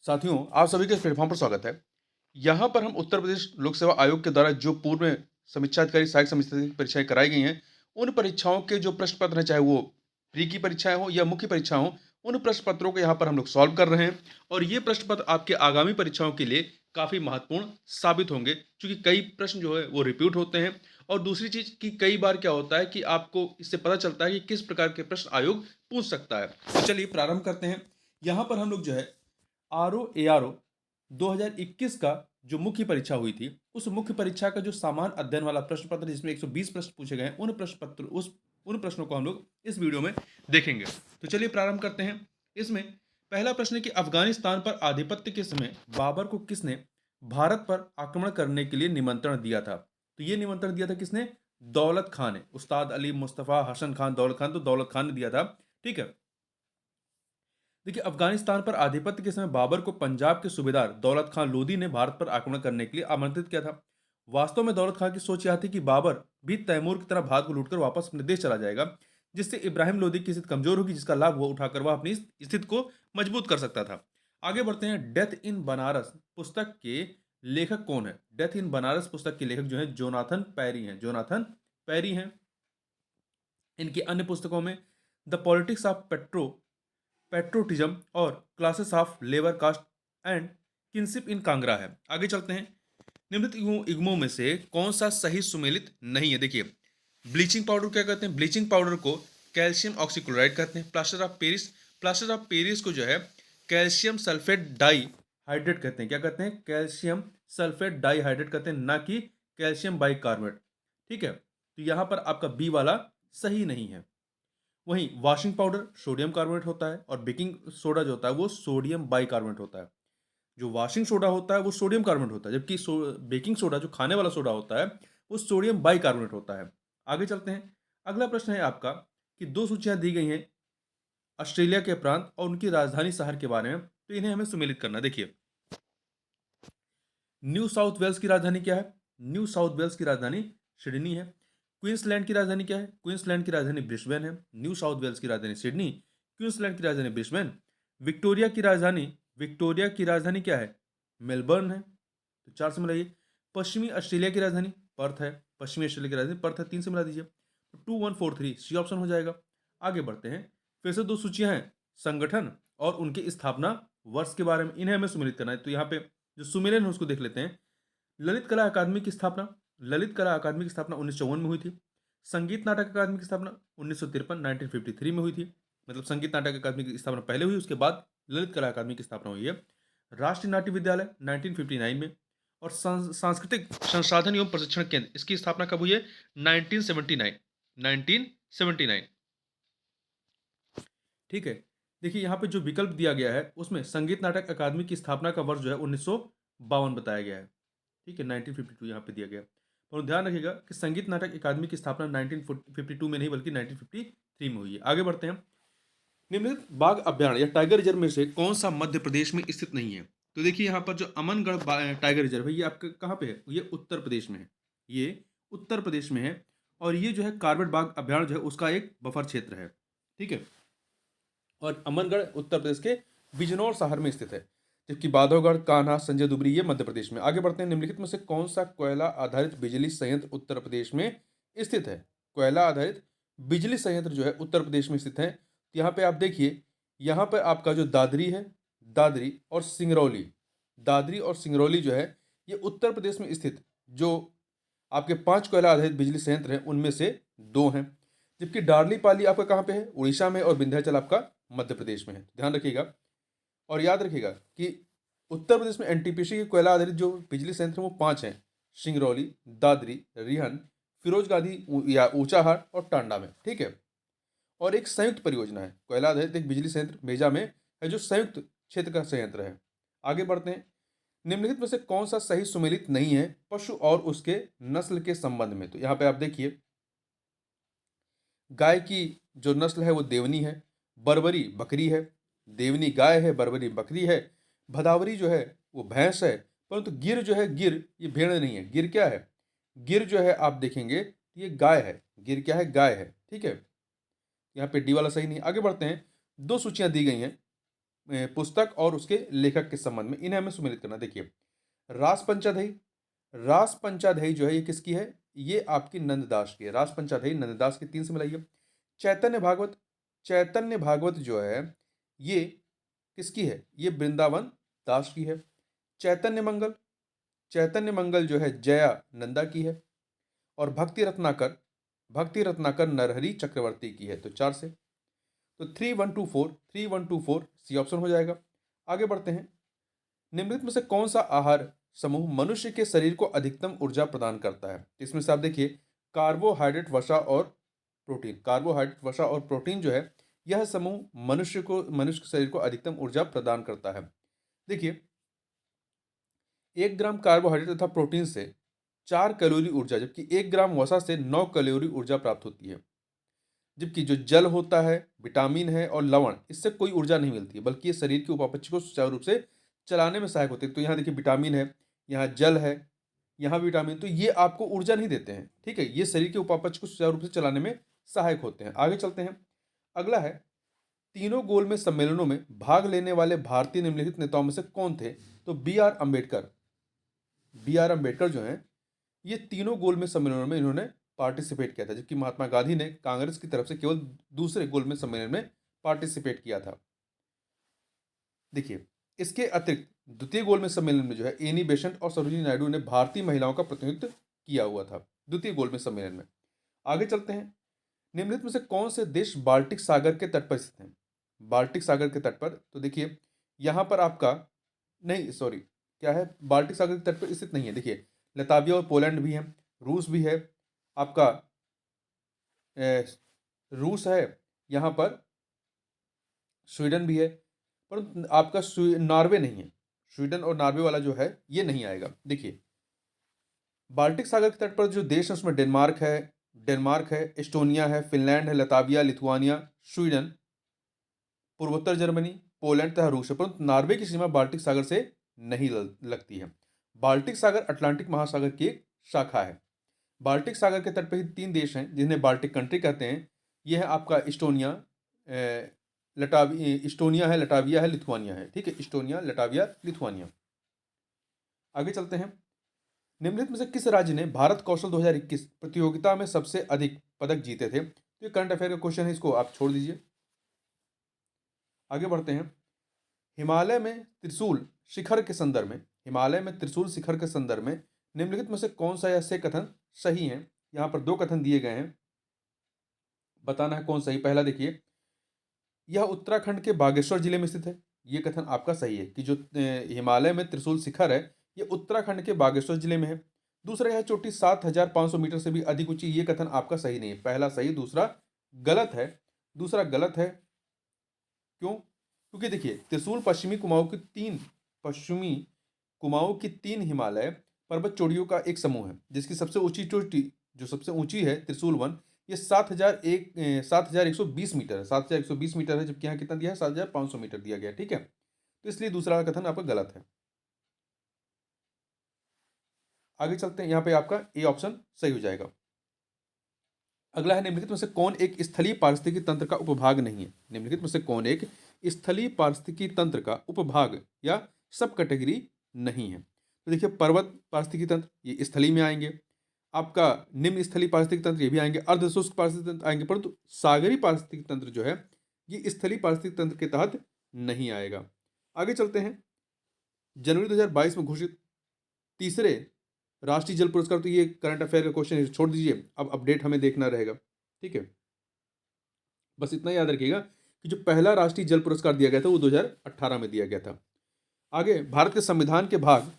साथियों, आप सभी का इस प्लेटफ़ॉर्म पर स्वागत है। यहाँ पर हम उत्तर प्रदेश लोक सेवा आयोग के द्वारा जो पूर्व में समीक्षा अधिकारी सहायक समिति की परीक्षाएँ कराई गई हैं, उन परीक्षाओं के जो प्रश्न पत्र हैं, चाहे वो प्री की परीक्षाएँ हों या मुख्य परीक्षा हों, उन प्रश्न पत्रों को यहाँ पर हम लोग सॉल्व कर रहे हैं और ये प्रश्न पत्र आपके आगामी परीक्षाओं के लिए काफ़ी महत्वपूर्ण साबित होंगे, क्योंकि कई प्रश्न जो है वो रिपीट होते हैं और दूसरी चीज़ कि कई बार क्या होता है कि आपको इससे पता चलता है कि किस प्रकार के प्रश्न आयोग पूछ सकता है। तो चलिए प्रारंभ करते हैं। यहाँ पर हम लोग जो है आरओ-एआरओ 2021 का जो मुख्य परीक्षा हुई थी, उस मुख्य परीक्षा का जो सामान्य अध्ययन वाला प्रश्न पत्र जिसमें 120 प्रश्न पूछे गए हैं, उन प्रश्नों को हम लोग इस वीडियो में देखेंगे। तो चलिए प्रारंभ करते हैं। इसमें पहला प्रश्न है कि अफ़गानिस्तान पर आधिपत्य के समय बाबर को किसने भारत पर आक्रमण करने के लिए निमंत्रण दिया था? तो ये निमंत्रण दिया था किसने? दौलत खान ने। उस्ताद अली मुस्तफ़ा हसन खान, दौलत खान, तो दौलत खान ने दिया था। ठीक है? देखिए, अफगानिस्तान पर आधिपत्य के समय बाबर को पंजाब के सूबेदार दौलत खान लोदी ने भारत पर आक्रमण करने के लिए आमंत्रित किया था। वास्तव में दौलत खान की सोच यह थी कि बाबर भी तैमूर की तरह भारत को लूटकर वापस अपने देश चला जाएगा, जिससे इब्राहिम लोदी की स्थिति कमजोर होगी, जिसका लाभ वो उठाकर वह अपनी स्थिति को मजबूत कर सकता था। आगे बढ़ते हैं। डेथ इन बनारस पुस्तक के लेखक कौन है? डेथ इन बनारस पुस्तक के लेखक जो है जोनाथन पैरी हैं। जोनाथन पैरी हैं। इनकी अन्य पुस्तकों में द पॉलिटिक्स ऑफ पेट्रोटिज्म और classes of labour caste and kinship in Kangra है। आगे चलते हैं। निम्नलिखित इग्मों में से कौन सा सही सुमेलित नहीं है? देखिए, ब्लीचिंग पाउडर क्या कहते हैं? ब्लीचिंग पाउडर को कैल्शियम ऑक्सीक्लोराइड कहते हैं। प्लास्टर ऑफ पेरिस को जो है कैल्शियम सल्फेट डाई हाइड्रेट कहते हैं। क्या कहते हैं? कैल्शियम सल्फेट डाई हाइड्रेट कहते हैं, ना कि कैल्शियम बाइकार्बोनेट। ठीक है, तो यहां पर आपका बी वाला सही नहीं है। वहीं वॉशिंग पाउडर सोडियम कार्बोनेट होता है और बेकिंग सोडा जो होता है वो सोडियम बाइकार्बोनेट होता है। जो वॉशिंग सोडा होता है वो सोडियम कार्बोनेट होता है, जबकि बेकिंग सोडा जो खाने वाला सोडा होता है वो सोडियम बाइकार्बोनेट होता है। आगे चलते हैं। अगला प्रश्न है आपका कि दो सूचियां दी गई हैं ऑस्ट्रेलिया के प्रांत और उनकी राजधानी शहर के बारे में, तो इन्हें हमें सम्मिलित करना। देखिए, न्यू साउथ वेल्स की राजधानी क्या है? न्यू साउथ वेल्स की राजधानी सिडनी है। क्वींसलैंड की राजधानी क्या है? क्वींसलैंड की राजधानी ब्रिस्बेन है। न्यू साउथ वेल्स की राजधानी सिडनी, क्वींसलैंड की राजधानी ब्रिस्बेन। विक्टोरिया की राजधानी क्या है? मेलबर्न है। तो 4 से मिलाइए। पश्चिमी ऑस्ट्रेलिया की राजधानी पर्थ है। पश्चिमी ऑस्ट्रेलिया की राजधानी पर्थ है, 3 से मिला दीजिए। तो 2143 सी ऑप्शन हो जाएगा। आगे बढ़ते हैं। फिर से दो सूचियां हैं संगठन और उनके स्थापना वर्ष के बारे में, इन्हें हमें सम्मिलित करना है। तो यहाँ पे जो सुमेलन है उसको देख लेते हैं। ललित कला अकादमी की स्थापना 1954 में हुई थी। संगीत नाटक अकादमी की स्थापना 1953 1953 में हुई थी। मतलब संगीत नाटक अकादमी की स्थापना पहले हुई, उसके बाद ललित कला अकादमी की स्थापना हुई है। राष्ट्रीय नाट्य विद्यालय 1959 में। और सांस्कृतिक संसाधन एवं प्रशिक्षण केंद्र, इसकी स्थापना कब हुई है? 1979। 1979। ठीक है। देखिए, यहाँ पे जो विकल्प दिया गया है उसमें संगीत नाटक अकादमी की स्थापना का वर्ष जो है 1952 बताया गया है। ठीक है, 1952 यहाँ पे दिया गया। और ध्यान रखिएगा कि संगीत नाटक अकादमी की स्थापना 1952 में नहीं बल्कि 1953 में हुई है। आगे बढ़ते हैं। निम्नलिखित बाघ अभ्यारण्य या टाइगर रिजर्व में से कौन सा मध्य प्रदेश में स्थित नहीं है? तो देखिए, यहाँ पर जो अमनगढ़ टाइगर रिजर्व है ये आपके कहाँ पे है? ये उत्तर प्रदेश में है। ये उत्तर प्रदेश में है और ये जो है कार्बेट बाघ अभ्यारण्य जो है उसका एक बफर क्षेत्र है। ठीक है, और अमनगढ़ उत्तर प्रदेश के बिजनौर शहर में स्थित है, जबकि बांधवगढ़, कान्हा, संजय दुबरी ये मध्य प्रदेश में। आगे बढ़ते हैं। निम्नलिखित में से कौन सा कोयला आधारित बिजली संयंत्र उत्तर प्रदेश में स्थित है? कोयला आधारित बिजली संयंत्र जो है उत्तर प्रदेश में स्थित है। तो यहाँ पे आप देखिए, यहाँ पर आपका जो दादरी है, दादरी और सिंगरौली जो है ये उत्तर प्रदेश में स्थित जो आपके 5 कोयला आधारित बिजली संयंत्र हैं उनमें से 2 हैं। जबकि डार्लीपाली आपका कहाँ पे है? उड़ीसा में, और विंध्याचल आपका मध्य प्रदेश में है। ध्यान रखिएगा और याद रखिएगा कि उत्तर प्रदेश में एनटीपीसी के कोयला आधारित जो बिजली संयंत्र हैं वो 5 हैं: सिंगरौली, दादरी, रिहन, फिरोज गांधी या ऊंचाहार और टांडा में। ठीक है, और एक संयुक्त परियोजना है कोयला आधारित एक बिजली संयंत्र मेजा में है जो संयुक्त क्षेत्र का संयंत्र है। आगे बढ़ते हैं। निम्नलिखित में से कौन सा सही सुमेलित नहीं है पशु और उसके नस्ल के संबंध में? तो यहाँ पे आप देखिए, गाय की जो नस्ल है वो देवनी है, बरबरी बकरी है। देवनी गाय है, बरबरी बकरी है। भदावरी जो है वो भैंस है। परंतु गिर जो है, गिर ये भेड़ नहीं है। गिर क्या है? गिर जो है आप देखेंगे तो ये गाय है। गिर क्या है? गाय है। ठीक है, यहाँ पे डी वाला सही नहीं। आगे बढ़ते हैं। दो सूचियां दी गई हैं पुस्तक और उसके लेखक के संबंध में, इन्हें हमें सुमेलित करना। देखिए, रास पंचाध्यायी, रास पंचाध्यायी जो है ये किसकी है? ये आपकी नंददास की है। रास पंचाध्यायी नंददास की, 3 से मिलाइए। चैतन्य भागवत, चैतन्य भागवत जो है ये किसकी है? ये वृंदावन दास की है। चैतन्य मंगल, चैतन्य मंगल जो है जया नंदा की है। और भक्ति रत्नाकर, भक्ति रत्नाकर नरहरि चक्रवर्ती की है। तो 4 से, तो 3124, 3124 सी ऑप्शन हो जाएगा। आगे बढ़ते हैं। निम्नलिखित में से कौन सा आहार समूह मनुष्य के शरीर को अधिकतम ऊर्जा प्रदान करता है? इसमें से आप देखिए, कार्बोहाइड्रेट, वसा और प्रोटीन। कार्बोहाइड्रेट, वसा और प्रोटीन जो है यह समूह मनुष्य के शरीर को अधिकतम ऊर्जा प्रदान करता है। देखिए, 1 ग्राम कार्बोहाइड्रेट तथा प्रोटीन से 4 कैलोरी ऊर्जा, जबकि 1 ग्राम वसा से 9 कैलोरी ऊर्जा प्राप्त होती है। जबकि जो जल होता है, विटामिन है और लवण, इससे कोई ऊर्जा नहीं मिलती है, बल्कि ये शरीर की उपापचय को सुचारू रूप से चलाने में सहायक होते हैं। तो यहाँ देखिए विटामिन है, यहाँ जल है, यहाँ विटामिन, तो ये आपको ऊर्जा नहीं देते हैं, ठीक है। ये शरीर के उपापचय को सुचारू रूप से चलाने में सहायक होते हैं। आगे चलते हैं। अगला है, तीनों गोलमेज सम्मेलनों में भाग लेने वाले भारतीय निम्नलिखित नेताओं में से कौन थे? तो B R Ambedkar, B R Ambedkar जो हैं ये तीनों गोलमेज सम्मेलनों में इन्होंने पार्टिसिपेट किया था, जबकि महात्मा गांधी ने कांग्रेस की तरफ से केवल दूसरे गोलमेज सम्मेलन में पार्टिसिपेट किया था। देखिए, इसके अतिरिक्त द्वितीय गोलमेज सम्मेलन में जो है एनी बेसेंट और सरोजिनी नायडू ने भारतीय महिलाओं का प्रतिनिधित्व किया हुआ था द्वितीय गोलमेज सम्मेलन में। आगे चलते हैं। निम्नलिखित में से कौन से देश बाल्टिक सागर के तट पर स्थित हैं? बाल्टिक सागर के तट पर, तो देखिए यहाँ पर आपका, नहीं सॉरी, क्या है, बाल्टिक सागर के तट पर स्थित नहीं है। देखिए, लताविया और पोलैंड भी है, रूस भी है, आपका रूस है, यहाँ पर स्वीडन भी है, पर आपका नॉर्वे नहीं है। स्वीडन और नॉर्वे वाला जो है ये नहीं आएगा। देखिए, बाल्टिक सागर के तट पर जो देश है उसमें डेनमार्क है, एस्टोनिया है, फिनलैंड है, लताविया, लिथुआनिया, स्वीडन, पूर्वोत्तर जर्मनी, पोलैंड तथा रूस है, परंतु नॉर्वे की सीमा बाल्टिक सागर से नहीं लगती है। बाल्टिक सागर अटलांटिक महासागर की एक शाखा है। बाल्टिक सागर के तट पर ही 3 देश हैं जिन्हें बाल्टिक कंट्री कहते हैं। यह है आपका इस्टोनिया, इस्टोनिया है, लटाविया है, लिथुआनिया है, ठीक है, इस्टोनिया, लटाविया, लिथुआनिया। आगे चलते हैं। निम्नलिखित में से किस राज्य ने भारत कौशल 2021 प्रतियोगिता में सबसे अधिक पदक जीते थे? तो ये करंट अफेयर का क्वेश्चन है, इसको आप छोड़ दीजिए। आगे बढ़ते हैं। हिमालय में त्रिशूल शिखर के संदर्भ में, हिमालय में त्रिशूल शिखर के संदर्भ में निम्नलिखित में से कौन सा ऐसे कथन सही है? यहाँ पर 2 कथन दिए गए हैं, बताना है कौन सही। पहला देखिए, यह उत्तराखंड के बागेश्वर जिले में स्थित है। ये कथन आपका सही है कि जो हिमालय में त्रिशूल शिखर है ये उत्तराखंड के बागेश्वर जिले में है। दूसरा, यह चोटी 7500 मीटर से भी अधिक ऊंची, ये कथन आपका सही नहीं है। पहला सही, दूसरा गलत है। दूसरा गलत है, क्यों? क्योंकि देखिए, त्रिशूल पश्चिमी कुमाऊं की 3 हिमालय पर्वत चोटियों का एक समूह है, जिसकी सबसे ऊंची चोटी, जो सबसे ऊंची है, त्रिशूल वन, ये 7120 मीटर है, 7120 मीटर है, जबकि यहाँ कितना दिया है? 7500 मीटर दिया गया है, ठीक है। तो इसलिए दूसरा कथन आपका गलत है। आगे चलते हैं, यहाँ पे आपका ए ऑप्शन सही हो जाएगा। अगला है, निम्नलिखित में से कौन एक स्थलीय पारिस्थितिकी तंत्र का उपभाग नहीं है? निम्नलिखित में से कौन एक स्थलीय पारिस्थितिकी तंत्र का उपभाग या सब कैटेगरी नहीं है? तो देखिए, पर्वत पारिस्थितिकी तंत्र ये स्थलीय में आएंगे, आपका निम्न स्थलीय पारिस्थितिकी तंत्र ये भी आएंगे, अर्धशुष्क पारिस्थितिकी तंत्र आएंगे, परंतु सागरीय पारिस्थितिकी तंत्र जो है ये स्थलीय पारिस्थितिकी तंत्र के तहत नहीं आएगा। आगे चलते हैं। जनवरी 2022 में घोषित तीसरे राष्ट्रीय जल पुरस्कार, तो ये करंट अफेयर का क्वेश्चन है, छोड़ दीजिए, अब अपडेट हमें देखना रहेगा, ठीक है। बस इतना याद रखिएगा कि जो पहला राष्ट्रीय जल पुरस्कार दिया गया था वो 2018 में दिया गया था। आगे, भारत के संविधान के भाग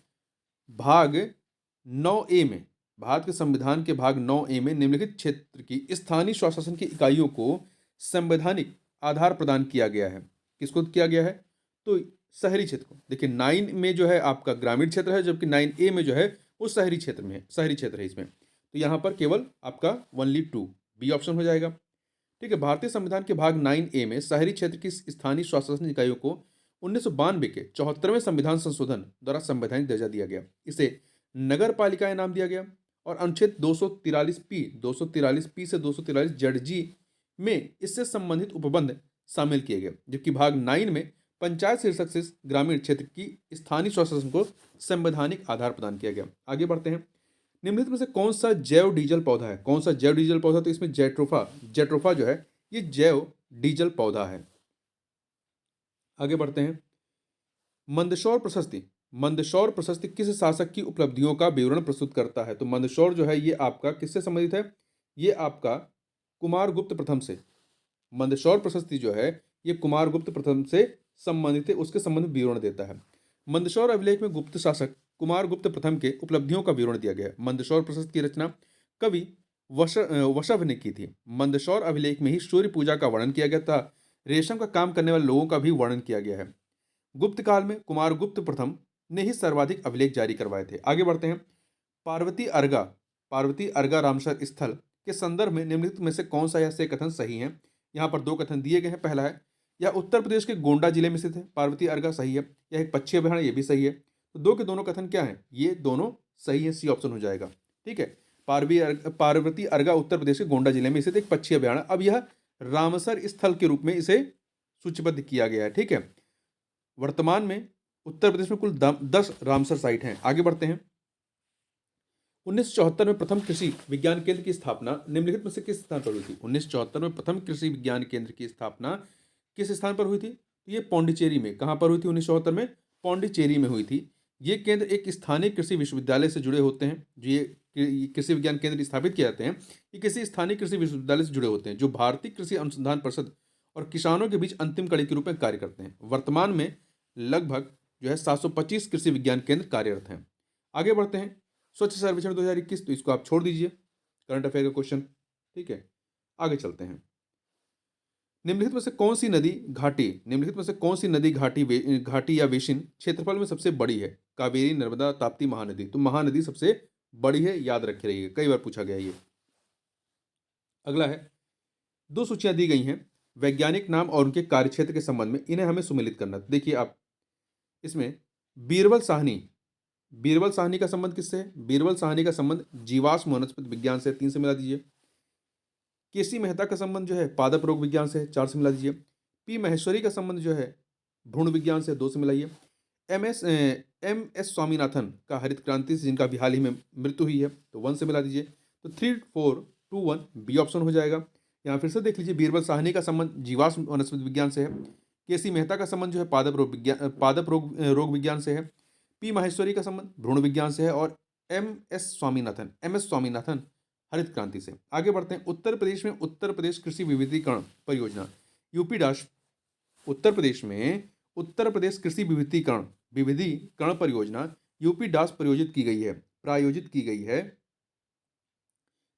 9A में, भारत के संविधान के भाग 9A में निम्नलिखित क्षेत्र की स्थानीय स्वशासन की इकाइयों को संवैधानिक आधार प्रदान किया गया है। किसको किया गया है? तो शहरी क्षेत्र को। देखिए, 9 में जो है आपका ग्रामीण क्षेत्र है, जबकि 9A में जो है वो शहरी क्षेत्र में है, शहरी क्षेत्र है इसमें। तो यहाँ पर केवल आपका ओनली 2 बी ऑप्शन हो जाएगा, ठीक है। भारतीय संविधान के भाग 9A में शहरी क्षेत्र की स्थानीय स्वशासन इकाइयों को 1992 के 74वें संविधान संशोधन द्वारा संवैधानिक दर्जा दिया गया। इसे नगर पालिकाएं नाम दिया गया और अनुच्छेद 243P से 243 ZG में इससे संबंधित उपबंध शामिल किए गए। जबकि भाग 9 में पंचायत शीर्षक से ग्रामीण क्षेत्र की स्थानीय स्वशासन को संवैधानिक आधार प्रदान किया गया। आगे बढ़ते हैं। निम्नलिखित में से कौन सा जैव डीजल पौधा है? कौन सा जैव डीजल पौधा? तो इसमें जेट्रोफा, जेट्रोफा जो है ये जैव डीजल पौधा है। आगे बढ़ते हैं। मंदसौर प्रशस्ति, मंदसौर प्रशस्ति किस शासक की उपलब्धियों का विवरण प्रस्तुत करता है? तो मंदसौर जो है ये आपका किससे संबंधित है? ये आपका कुमारगुप्त प्रथम से। मंदसौर प्रशस्ति जो है ये कुमारगुप्त प्रथम से संबंधित है, उसके संबंध में विवरण देता है। मंदसौर अभिलेख में गुप्त शासक कुमारगुप्त प्रथम के उपलब्धियों का विवरण दिया गया है। मंदसौर प्रशस्ति की रचना कवि वशव ने की थी। मंदसौर अभिलेख में ही सूर्य पूजा का वर्णन किया गया था। रेशम का काम करने वाले लोगों का भी वर्णन किया गया है। गुप्त काल में कुमारगुप्त प्रथम ने ही सर्वाधिक अभिलेख जारी करवाए थे। आगे बढ़ते हैं। पार्वती अर्गा, पार्वती अर्गा रामसर स्थल के संदर्भ में निम्नलिखित में से कौन सा ऐसे कथन सही है? यहाँ पर दो कथन दिए गए हैं। पहला है यह उत्तर प्रदेश के गोंडा जिले में स्थित है, पार्वती अर्गा सही है। यह एक पक्षी अभयारण्य, ये भी सही है। तो दो के दोनों कथन क्या है? ये दोनों सही है, सी ऑप्शन हो जाएगा। ठीक है, पार्वती अर्गा उत्तर प्रदेश के गोंडा जिले में स्थित एक पक्षी अभयारण्य। अब यह रामसर स्थल के रूप में इसे सूचीबद्ध किया गया है। ठीक है, वर्तमान में उत्तर प्रदेश में कुल 10 रामसर साइट हैं। आगे बढ़ते हैं। 1974 में प्रथम कृषि विज्ञान केंद्र की स्थापना निम्नलिखित में से किस स्थान पर हुई थी? 1974 में प्रथम कृषि विज्ञान केंद्र की स्थापना किस स्थान पर हुई थी? तो ये पौंडीचेरी में। कहाँ पर हुई थी 1974 में? पौंडीचेरी में हुई थी। ये केंद्र एक स्थानीय कृषि विश्वविद्यालय से जुड़े होते हैं। जो ये कृषि विज्ञान केंद्र स्थापित किए जाते हैं, ये किसी स्थानीय कृषि विश्वविद्यालय से जुड़े होते हैं, जो भारतीय कृषि अनुसंधान परिषद और किसानों के बीच अंतिम कड़ी के रूप में कार्य करते हैं। वर्तमान में लगभग जो है 725 कृषि विज्ञान केंद्र कार्यरत हैं। आगे बढ़ते हैं। स्वच्छ सर्वेक्षण 2021, तो इसको आप छोड़ दीजिए, करंट अफेयर का क्वेश्चन। ठीक है, आगे चलते हैं। निम्नलिखित में से कौन सी नदी घाटी, निम्नलिखित में से कौन सी नदी घाटी या बेसिन क्षेत्रफल में सबसे बड़ी है? कावेरी, नर्मदा, ताप्ती, महानदी। तो महानदी सबसे बड़ी है, याद रखे रहिए, कई बार पूछा गया ये। अगला है, दो सूचियां दी गई हैं वैज्ञानिक नाम और उनके कार्यक्षेत्र के संबंध में, इन्हें हमें सुमेलित करना। देखिए आप इसमें बीरबल साहनी, बीरबल साहनी का संबंध किससे है? बीरबल साहनी का संबंध जीवाश्म वनस्पति विज्ञान से, 3 से मिला दीजिए। केसी मेहता का संबंध जो है पादप रोग विज्ञान से, 4 से मिला दीजिए। पी महेश्वरी का संबंध जो है भ्रूण विज्ञान से, 2 से मिलाइए। एम एस स्वामीनाथन का हरित क्रांति से, जिनका अभी हाल ही में मृत्यु हुई है, तो 1 से मिला दीजिए। तो 3, 4, 2, 1 बी ऑप्शन हो जाएगा। यहाँ फिर से देख लीजिए, बीरबल साहनी का संबंध जीवाश्म वनस्पति विज्ञान से है। केसी मेहता का संबंध जो है पादप रोग विज्ञान से है। पी माहेश्वरी का संबंध भ्रूण विज्ञान से है। और एम एस स्वामीनाथन हरित क्रांति से। आगे बढ़ते हैं। उत्तर प्रदेश में उत्तर प्रदेश कृषि विविधीकरण परियोजना यूपी डैश, उत्तर प्रदेश में उत्तर प्रदेश कृषि विविधीकरण परियोजना यूपी डैश प्रायोजित की गई है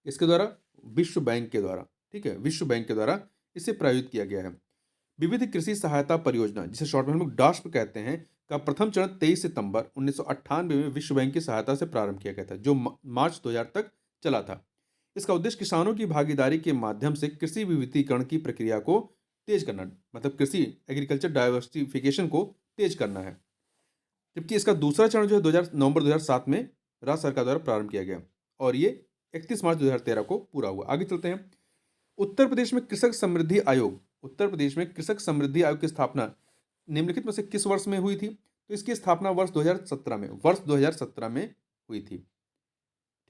इसके द्वारा, विश्व बैंक के द्वारा। ठीक है, विश्व बैंक के द्वारा इसे प्रायोजित किया गया है। विविध कृषि सहायता परियोजना, जिसे शॉर्ट में हम लोग डास्प कहते हैं, का प्रथम चरण 23 सितंबर 1998 में विश्व बैंक की सहायता से प्रारंभ किया गया था, जो मार्च 2000 तक चला था। इसका उद्देश्य किसानों की भागीदारी के माध्यम से कृषि विविधीकरण की प्रक्रिया को तेज करना, मतलब कृषि एग्रीकल्चर डाइवर्सिफिकेशन को तेज करना है। जबकि इसका दूसरा चरण जो है नवंबर 2007 में राज्य सरकार द्वारा प्रारंभ किया गया और ये 31 मार्च 2013 को पूरा हुआ। आगे चलते हैं। उत्तर प्रदेश में कृषक समृद्धि आयोग, उत्तर प्रदेश में कृषक समृद्धि आयोग की स्थापना निम्नलिखित में से किस वर्ष में हुई थी? तो इसकी स्थापना वर्ष 2017 में हुई थी।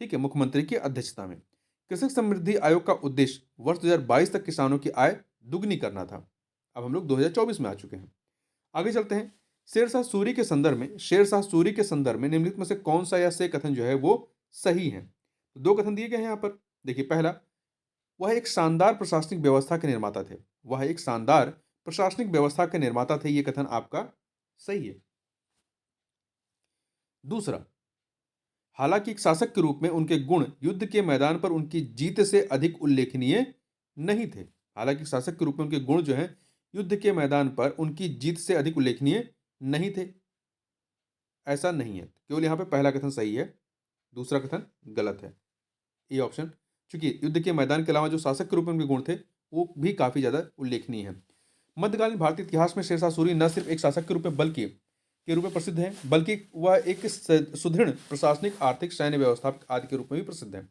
ठीक है, मुख्यमंत्री की अध्यक्षता में। कृषक समृद्धि आयोग का उद्देश्य वर्ष 2022 तक किसानों की आय दुगनी करना था। अब हम लोग 2024 में आ चुके हैं। आगे चलते हैं। शेरशाह सूरी के संदर्भ में निम्नलिखित में से कौन सा या से कथन जो है वो सही है? तो दो कथन दिए गए हैं यहाँ पर। देखिए, पहला, वह एक शानदार प्रशासनिक व्यवस्था के निर्माता थे। वह एक शानदार प्रशासनिक व्यवस्था के निर्माता थे, ये कथन आपका सही है। दूसरा, हालांकि एक शासक के रूप में उनके गुण युद्ध के मैदान पर उनकी जीत से अधिक उल्लेखनीय नहीं थे। हालांकि शासक के रूप में उनके गुण जो हैं युद्ध के मैदान पर उनकी जीत से अधिक उल्लेखनीय नहीं थे, ऐसा नहीं है। केवल यहाँ पे पहला कथन सही है, दूसरा कथन गलत है, ये ऑप्शन। चूंकि युद्ध के मैदान के अलावा जो शासक के रूप में उनके गुण थे वो भी काफी ज्यादा उल्लेखनीय है। मध्यकालीन भारतीय इतिहास में शेरशाह सूरी न सिर्फ एक शासक के रूप में प्रसिद्ध है, बल्कि वह एक सुदृढ़ प्रशासनिक, आर्थिक, सैन्य व्यवस्था आदि के रूप में भी प्रसिद्ध है।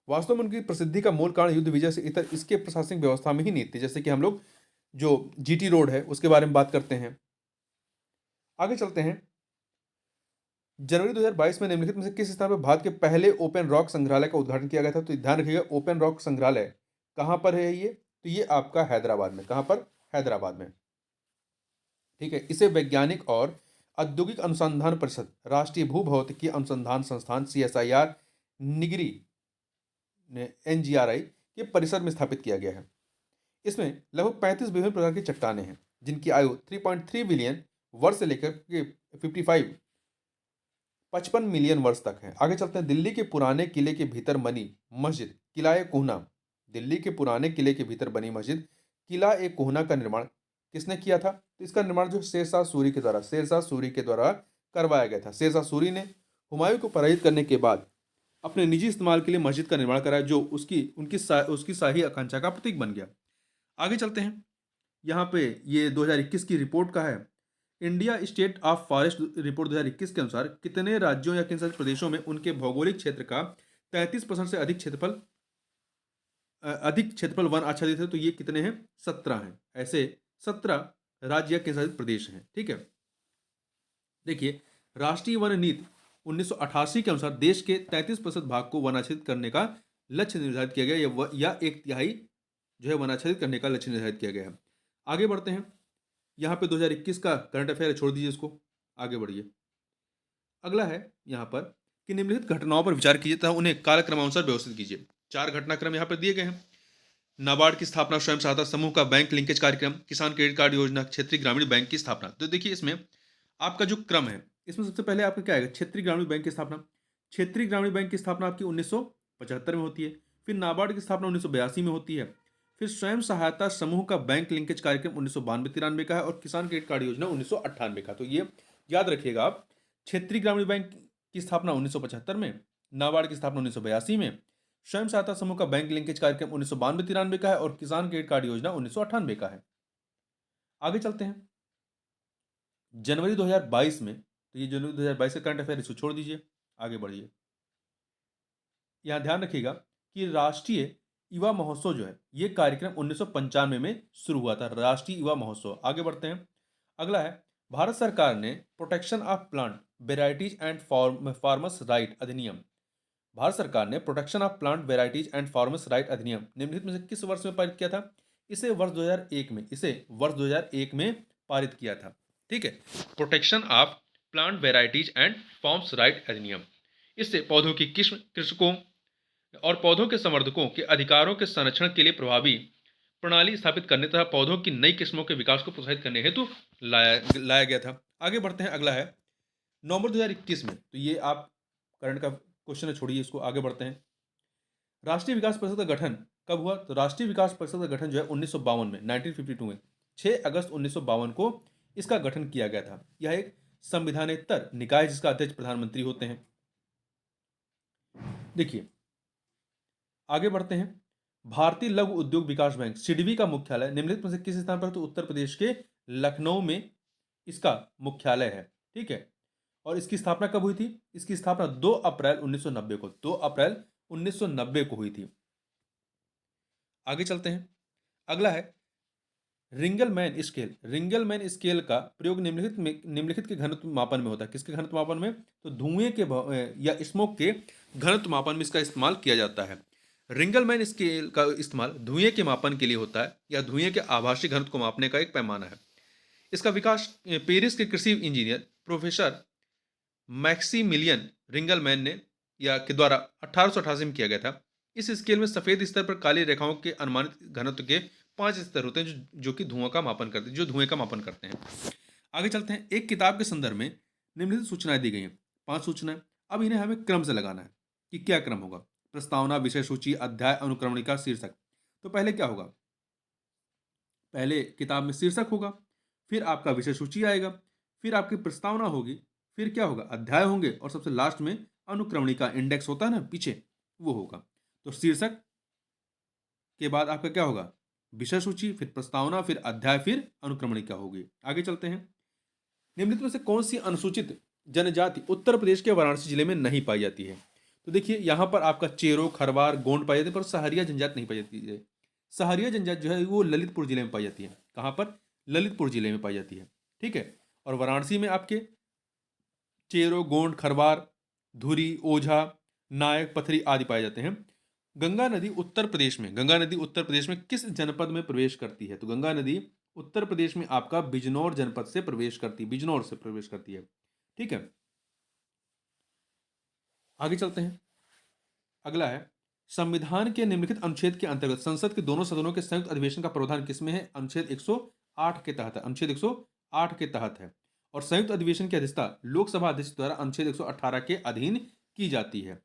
वास्तव में उनकी प्रसिद्धि का मूल कारण युद्ध विजय से इतर इसके प्रशासनिक व्यवस्था में ही नहीं थी। जैसे कि हम लोग जो जीटी रोड है उसके बारे में बात करते हैं, आगे चलते हैं। जनवरी 2022 में निम्नलिखित में से किस स्थान पर भारत के पहले ओपन रॉक संग्रहालय का उद्घाटन किया गया था? तो ध्यान रखिएगा, ओपन रॉक संग्रहालय कहाँ पर है ये? तो ये आपका हैदराबाद में। कहाँ पर? हैदराबाद में। ठीक है। इसे वैज्ञानिक और औद्योगिक अनुसंधान परिषद, राष्ट्रीय भूभौतिकी अनुसंधान संस्थान CSIR, निगरी NGRI के परिसर में स्थापित किया गया है। इसमें लगभग 35 विभिन्न प्रकार की चट्टानें हैं जिनकी आयु 3.3 बिलियन वर्ष से लेकर के 55 मिलियन वर्ष तक है। आगे चलते हैं। दिल्ली के पुराने किले के भीतर बनी मस्जिद किला-ए कोहना, दिल्ली के पुराने किले के भीतर बनी मस्जिद किला-ए कोहना का निर्माण किसने किया था? तो इसका निर्माण जो शेरशाह सूरी के द्वारा करवाया गया था। शेरशाह सूरी ने हुमायूं को पराजित करने के बाद अपने निजी इस्तेमाल के लिए मस्जिद का निर्माण कराया, जो उसकी शाही आकांक्षा का प्रतीक बन गया। आगे चलते हैं। यहाँ पे ये 2021 की रिपोर्ट का है। India state of forest report 2021 के अनुसार कितने राज्यों या किन प्रदेशों में उनके भौगोलिक क्षेत्र का 33% से अधिक क्षेत्रफल वन आच्छादित है? तो ये कितने हैं? 17 हैं। ऐसे 17 राज्य या केंद्रशासित प्रदेश हैं। ठीक है। देखिए, राष्ट्रीय वन नीति 1988 के अनुसार देश के 33% भाग को वनाच्छादित करने का लक्ष्य निर्धारित किया गया, या 1/3 जो है वनाच्छादित करने का लक्ष्य निर्धारित किया गया है। आगे बढ़ते हैं। यहाँ पे 2021 का करंट अफेयर छोड़ दीजिए इसको, आगे बढ़िए। अगला है यहाँ पर कि निम्नलिखित घटनाओं पर विचार कीजिए तथा उन्हें कालक्रमानुसार व्यवस्थित कीजिए। 4 घटनाक्रम यहाँ पर दिए गए हैं। नाबार्ड की स्थापना, स्वयं सहायता समूह का बैंक लिंकेज कार्यक्रम, किसान क्रेडिट कार्ड योजना, क्षेत्रीय ग्रामीण बैंक की स्थापना। तो देखिए, इसमें आपका जो क्रम है, इसमें सबसे पहले आपका क्या आएगा? क्षेत्रीय ग्रामीण बैंक की स्थापना। क्षेत्रीय ग्रामीण बैंक की स्थापना आपकी 1975 में होती है। फिर नाबार्ड की स्थापना 1982 में होती है। फिर स्वयं सहायता समूह का बैंक लिंकेज कार्यक्रम 1992-93 का है, और किसान क्रेडिट कार्ड योजना 1998 का। तो ये याद रखिएगा आप। क्षेत्रीय ग्रामीण बैंक की स्थापना 1975 में, नाबार्ड की स्थापना 1982 में, स्वयं सहायता समूह का बैंक लिंकेज कार्यक्रम 1992-93 का है, और किसान क्रेडिट कार्ड योजना 1998 का है। आगे चलते हैं। जनवरी 2022 में, तो ये जनवरी 2022 का करंट अफेयर, इसको छोड़ दीजिए, आगे बढ़िए। यहां ध्यान रखिएगा कि राष्ट्रीय युवा महोत्सव जो है, ये कार्यक्रम 1995 में शुरू हुआ था, राष्ट्रीय युवा महोत्सव। आगे बढ़ते हैं। अगला है, भारत सरकार ने protection of plant varieties and farmers right अधिनियम, भारत सरकार ने protection of plant varieties and farmers right अधिनियम निम्नलिखित में से किस वर्ष में पारित किया था? इसे वर्ष 2001 में पारित किया था। ठीक है। Protection of plant varieties and farmers right अधिनियम, इससे पौधों की किस्म, कृषकों और पौधों के संवर्धकों के अधिकारों के संरक्षण के लिए प्रभावी प्रणाली स्थापित करने तथा पौधों की नई किस्मों के विकास को प्रोत्साहित करने हेतु लाया गया था। आगे बढ़ते हैं। अगला है नवंबर 2021 में, तो ये आप करंट का क्वेश्चन है, छोड़िए इसको, आगे बढ़ते हैं। राष्ट्रीय विकास परिषद का गठन कब हुआ? तो राष्ट्रीय विकास परिषद का गठन जो है 1952 में, 1952 में 6 अगस्त 1952 को इसका गठन किया गया था। यह एक संविधानेतर निकाय जिसका अध्यक्ष प्रधानमंत्री होते हैं। देखिए, आगे बढ़ते हैं। भारतीय लघु उद्योग विकास बैंक सिडबी का मुख्यालय निम्नलिखित में से किस स्थान पर? तो उत्तर प्रदेश के लखनऊ में इसका मुख्यालय है। ठीक है। और इसकी स्थापना कब हुई थी? इसकी स्थापना 2 अप्रैल 1990 को, 2 अप्रैल 1990 को हुई थी। आगे चलते हैं। अगला है रिंगलमैन स्केल। रिंगलमैन स्केल का प्रयोग निम्नलिखित के घनत्व मापन में होता है। किसके घनत्व मापन में? तो धुएं के या स्मोक के घनत्व मापन में इसका इस्तेमाल किया जाता है। रिंगलमैन स्केल का इस्तेमाल धुएं के मापन के लिए होता है, या धुएं के आभासी घनत्व को मापने का एक पैमाना है। इसका विकास पेरिस के कृषि इंजीनियर प्रोफेसर मैक्सिमिलियन रिंगलमैन ने या के द्वारा 1888 में किया गया था। इस स्केल में सफेद स्तर पर काली रेखाओं के अनुमानित घनत्व के 5 स्तर होते हैं जो कि धुएं का मापन करते हैं। आगे चलते हैं। एक किताब के संदर्भ में निम्नलिखित सूचनाएं दी गई हैं, 5 सूचनाएं। अब इन्हें हमें क्रम से लगाना है कि क्या क्रम होगा। प्रस्तावना, विषय सूची, अध्याय, अनुक्रमणिका, शीर्षक। तो पहले क्या होगा? पहले किताब में शीर्षक होगा, फिर आपका विषय सूची आएगा, फिर आपकी प्रस्तावना होगी, फिर क्या होगा? अध्याय होंगे, और सबसे लास्ट में अनुक्रमणिका, इंडेक्स होता है ना पीछे, वो होगा। तो शीर्षक के बाद आपका क्या होगा? विषय सूची, फिर प्रस्तावना, फिर अध्याय, फिर अनुक्रमणिका होगी। आगे चलते हैं। निम्नलिखित में से कौन सी अनुसूचित जनजाति उत्तर प्रदेश के वाराणसी जिले में नहीं पाई जाती है? तो देखिए, यहां पर आपका चेरो, खरवार, गोंड पाई जाती है, पर सहरिया जनजाति नहीं पाई जाती है। सहरिया जनजाति जो है वो ललितपुर जिले में पाई जाती है। कहां पर? ललितपुर जिले में पाई जाती है। ठीक है। और वाराणसी में आपके चेरो, गोंड, खरवार, धुरी, ओझा, नायक, पथरी आदि पाए जाते हैं। गंगा नदी उत्तर प्रदेश में किस जनपद में प्रवेश करती है? तो गंगा नदी उत्तर प्रदेश में आपका बिजनौर जनपद से प्रवेश करती है, बिजनौर से प्रवेश करती है। ठीक है, आगे चलते हैं। अगला है, संविधान के निम्नलिखित अनुच्छेद के अंतर्गत संसद के दोनों सदनों के संयुक्त अधिवेशन का प्रावधान किसमें है? अनुच्छेद 108 के तहत है, अनुच्छेद 108 के तहत है। और संयुक्त अधिवेशन की अध्यक्षता लोकसभा अध्यक्ष द्वारा अनुच्छेद 118 के अधीन की जाती है।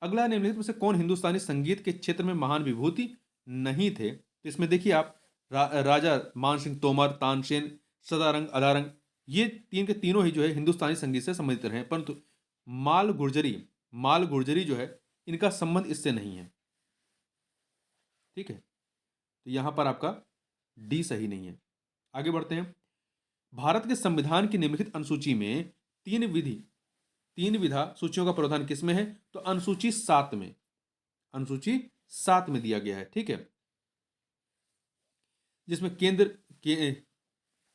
अगला, निम्नलिखित में से कौन हिंदुस्तानी संगीत के क्षेत्र में महान विभूति नहीं थे? तो इसमें देखिए आप, राजा मान सिंह तोमर, तानसेन, सदारंग, अदारंग, ये तीन के तीनों ही जो है हिंदुस्तानी संगीत से संबंधित रहे, परंतु माल गुर्जरी जो है इनका संबंध इससे नहीं है। ठीक है, तो यहां पर आपका डी सही नहीं है। आगे बढ़ते हैं। भारत के संविधान की निम्नलिखित अनुसूची में तीन विधा सूचियों का प्रावधान किसमें है? तो अनुसूची 7 में दिया गया है। ठीक है, जिसमें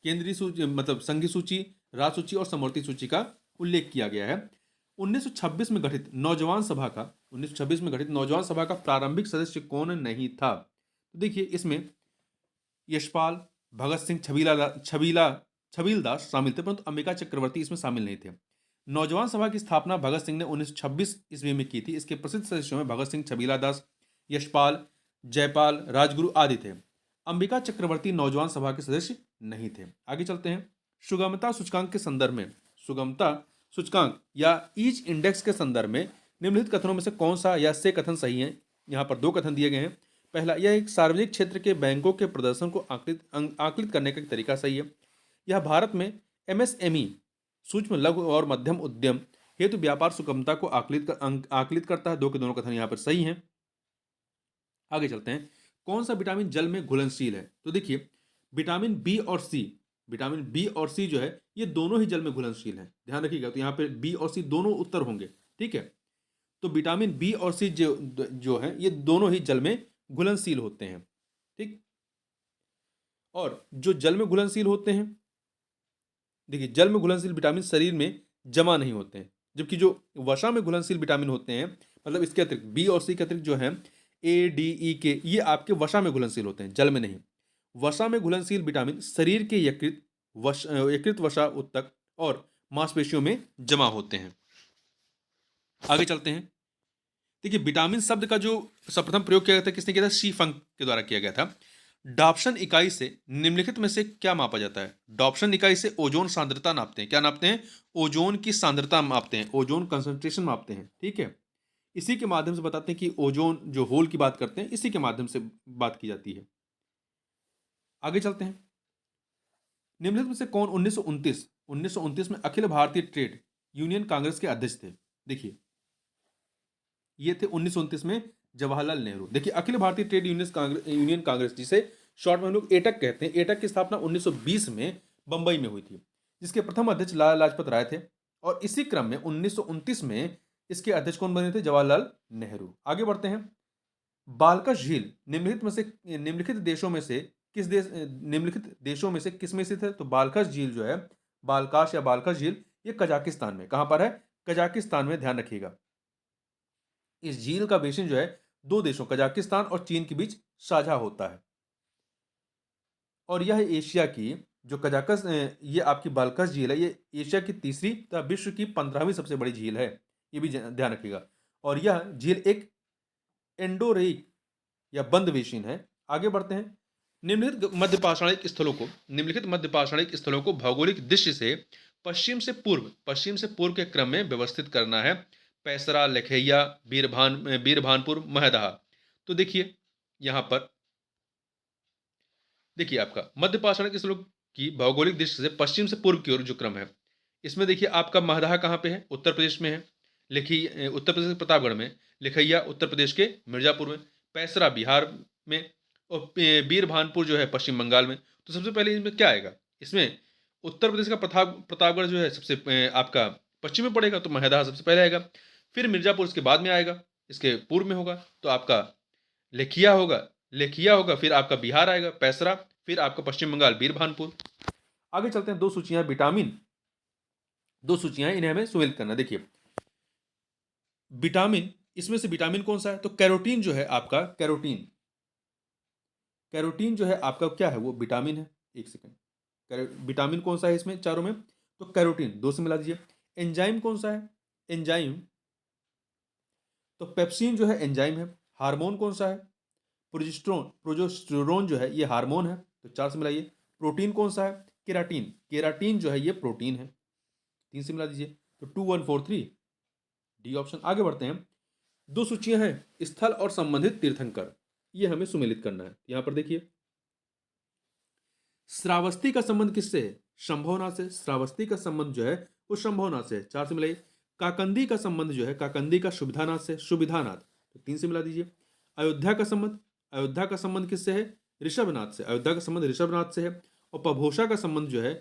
केंद्रीय सूची मतलब संघीय सूची, राज्य सूची और समवर्ती सूची का उल्लेख किया गया है। 1926 में गठित नौजवान सभा का प्रारंभिक सदस्य कौन नहीं था? तो देखिए इसमें यशपाल, भगत सिंह, छबीलदास शामिल थे, परंतु अंबिका चक्रवर्ती इसमें शामिल नहीं थे। नौजवान सभा की स्थापना भगत सिंह ने 1926 ईस्वी में की थी। इसके प्रसिद्ध सदस्यों में भगत सिंह, छबीलादास, यशपाल, जयपाल, राजगुरु आदि थे। अंबिका चक्रवर्ती नौजवान सभा के सदस्य नहीं थे। आगे चलते हैं। सुगमता सूचकांक या ईच इंडेक्स के संदर्भ में निम्नलिखित कथनों में से कौन सा या से कथन सही है? यहाँ पर 2 कथन दिए गए हैं। पहला, यह एक सार्वजनिक क्षेत्र के बैंकों के प्रदर्शन को आकलित करने का एक तरीका सही है। यह भारत में एमएसएमई सूक्ष्म, लघु और मध्यम उद्यम हेतु व्यापार सुगमता को आकलित करता है। 2 के दोनों कथन यहाँ पर सही हैं। आगे चलते हैं। कौन सा विटामिन जल में घुलनशील है? तो देखिए विटामिन बी और सी जो है ये दोनों ही जल में घुलनशील है, ध्यान रखिएगा। तो यहाँ पे बी और सी दोनों उत्तर होंगे। ठीक है, तो विटामिन बी और सी जो है ये दोनों ही जल में घुलनशील होते हैं। ठीक, और जो जल में घुलनशील होते हैं, देखिए जल में घुलनशील विटामिन शरीर में जमा नहीं होते हैं, जबकि जो वसा में घुलनशील विटामिन होते हैं, मतलब इसके अतिरिक्त बी और सी के अतिरिक्त जो है ए, डी, ई के, ये आपके वसा में घुलनशील होते हैं, जल में नहीं। वसा में घुलनशील विटामिन शरीर के यकृत वसा उत्तक और मांसपेशियों में जमा होते हैं। आगे चलते हैं। देखिए विटामिन शब्द का जो सर्वप्रथम प्रयोग किया गया था, किसने किया था? शी फंक के द्वारा किया गया था। डॉप्सन इकाई से निम्नलिखित में से क्या मापा जाता है? डॉप्सन इकाई से ओजोन सांद्रता नापते हैं। क्या नापते हैं? ओजोन की सांद्रता मापते हैं, ओजोन कंसंट्रेशन मापते हैं। ठीक है, इसी के माध्यम से बताते हैं कि ओजोन जो होल की बात करते हैं, इसी के माध्यम से बात की जाती है। आगे चलते हैं। निम्नलिखित में से कौन 1929 में अखिल भारतीय ट्रेड यूनियन कांग्रेस के अध्यक्ष थे? देखिए ये थे 1929 में जवाहरलाल नेहरू। देखिए अखिल भारतीय ट्रेड यूनियन कांग्रेस, जिसे शॉर्ट में हम लोग एटक कहते हैं, एटक की स्थापना 1920 में बंबई में हुई थी, जिसके प्रथम अध्यक्ष लाला लाजपत राय थे। और इसी क्रम में 1929 में इसके अध्यक्ष कौन बने थे? जवाहरलाल नेहरू। आगे बढ़ते हैं। बालकश झील निम्नलिखित देशों में से किस में स्थित है? तो बालकश झील जो है, बालकश झील, ये कजाकिस्तान में, कहां पर है? कजाकिस्तान में, ध्यान रखिएगा। इस झील का बेसिन जो है 2 देशों कजाकिस्तान और चीन के बीच साझा होता है। और यह एशिया की जो ये आपकी बालकश झील है, ये एशिया की तीसरी तथा विश्व की 15वीं सबसे बड़ी झील है, ये भी ध्यान रखिएगा। और यह झील एक एंडोरेइक या बंद बेसिन है। आगे बढ़ते हैं। निम्नलिखित मध्य पाषाणिक स्थलों को भौगोलिक दृष्टि से पश्चिम से पूर्व के क्रम में व्यवस्थित करना है। पैसरा, लखैया, बीरभानपुर, महदहा। तो देखिए यहां पर देखिए आपका मध्य पाषाणिक स्थलों की भौगोलिक दृष्टि से पश्चिम से पूर्व की ओर जो क्रम है, इसमें देखिए आपका महदहा कहां पे है? उत्तर प्रदेश में है। उत्तर प्रदेश के प्रतापगढ़ में। लिखैया उत्तर प्रदेश के मिर्जापुर में। पैसरा बिहार में। और बीरभानपुर जो है पश्चिम बंगाल में। तो सबसे पहले इसमें क्या आएगा? इसमें उत्तर प्रदेश का प्रतापगढ़ जो है सबसे आपका पश्चिम में पड़ेगा, तो महदहा सबसे पहले आएगा। फिर मिर्जापुर इसके बाद में आएगा, इसके पूर्व में होगा, तो आपका लेखिया होगा, फिर आपका बिहार आएगा पैसरा, फिर आपका पश्चिम बंगाल बीरभानपुर। आगे चलते हैं। 2 सूचियां विटामिन दो सूचियां हैं, इन्हें हमें सुमेलित करना। देखिए विटामिन, इसमें से विटामिन कौन सा है? तो कैरोटीन जो है आपका, कैरोटीन, कैरोटीन जो है आपका क्या है? वो विटामिन है। एक सेकंड, विटामिन कौन सा है इसमें चारों में? तो कैरोटीन, दो से मिला दीजिए। एंजाइम कौन सा है? एंजाइम, तो पेप्सिन जो है एंजाइम है। हार्मोन कौन सा है? प्रोजेस्टेरोन, प्रोजेस्टेरोन जो है ये हार्मोन है, तो चार से मिलाइए। प्रोटीन कौन सा है? केराटीन, केराटीन जो है ये प्रोटीन है, तीन से मिला दीजिए। तो 2143 डी ऑप्शन। आगे बढ़ते हैं। दो सूचियां हैं, स्थल और संबंधित तीर्थंकर, ये हमें सुमेलित करना है। यहां पर देखिए श्रावस्ती का संबंध किससे है? शंभवनाथ से। श्रावस्ती का संबंध जो है वो शंभवनाथ से है, चार से मिलाइए। काकंदी का संबंध जो है, काकंदी का सुविधानाथ से, सुविधानाथ, तो तीन से मिला दीजिए। अयोध्या का संबंध, अयोध्या का संबंध किससे है? ऋषभनाथ से। अयोध्या का संबंध ऋषभनाथ से है। और पभोषा का संबंध जो है,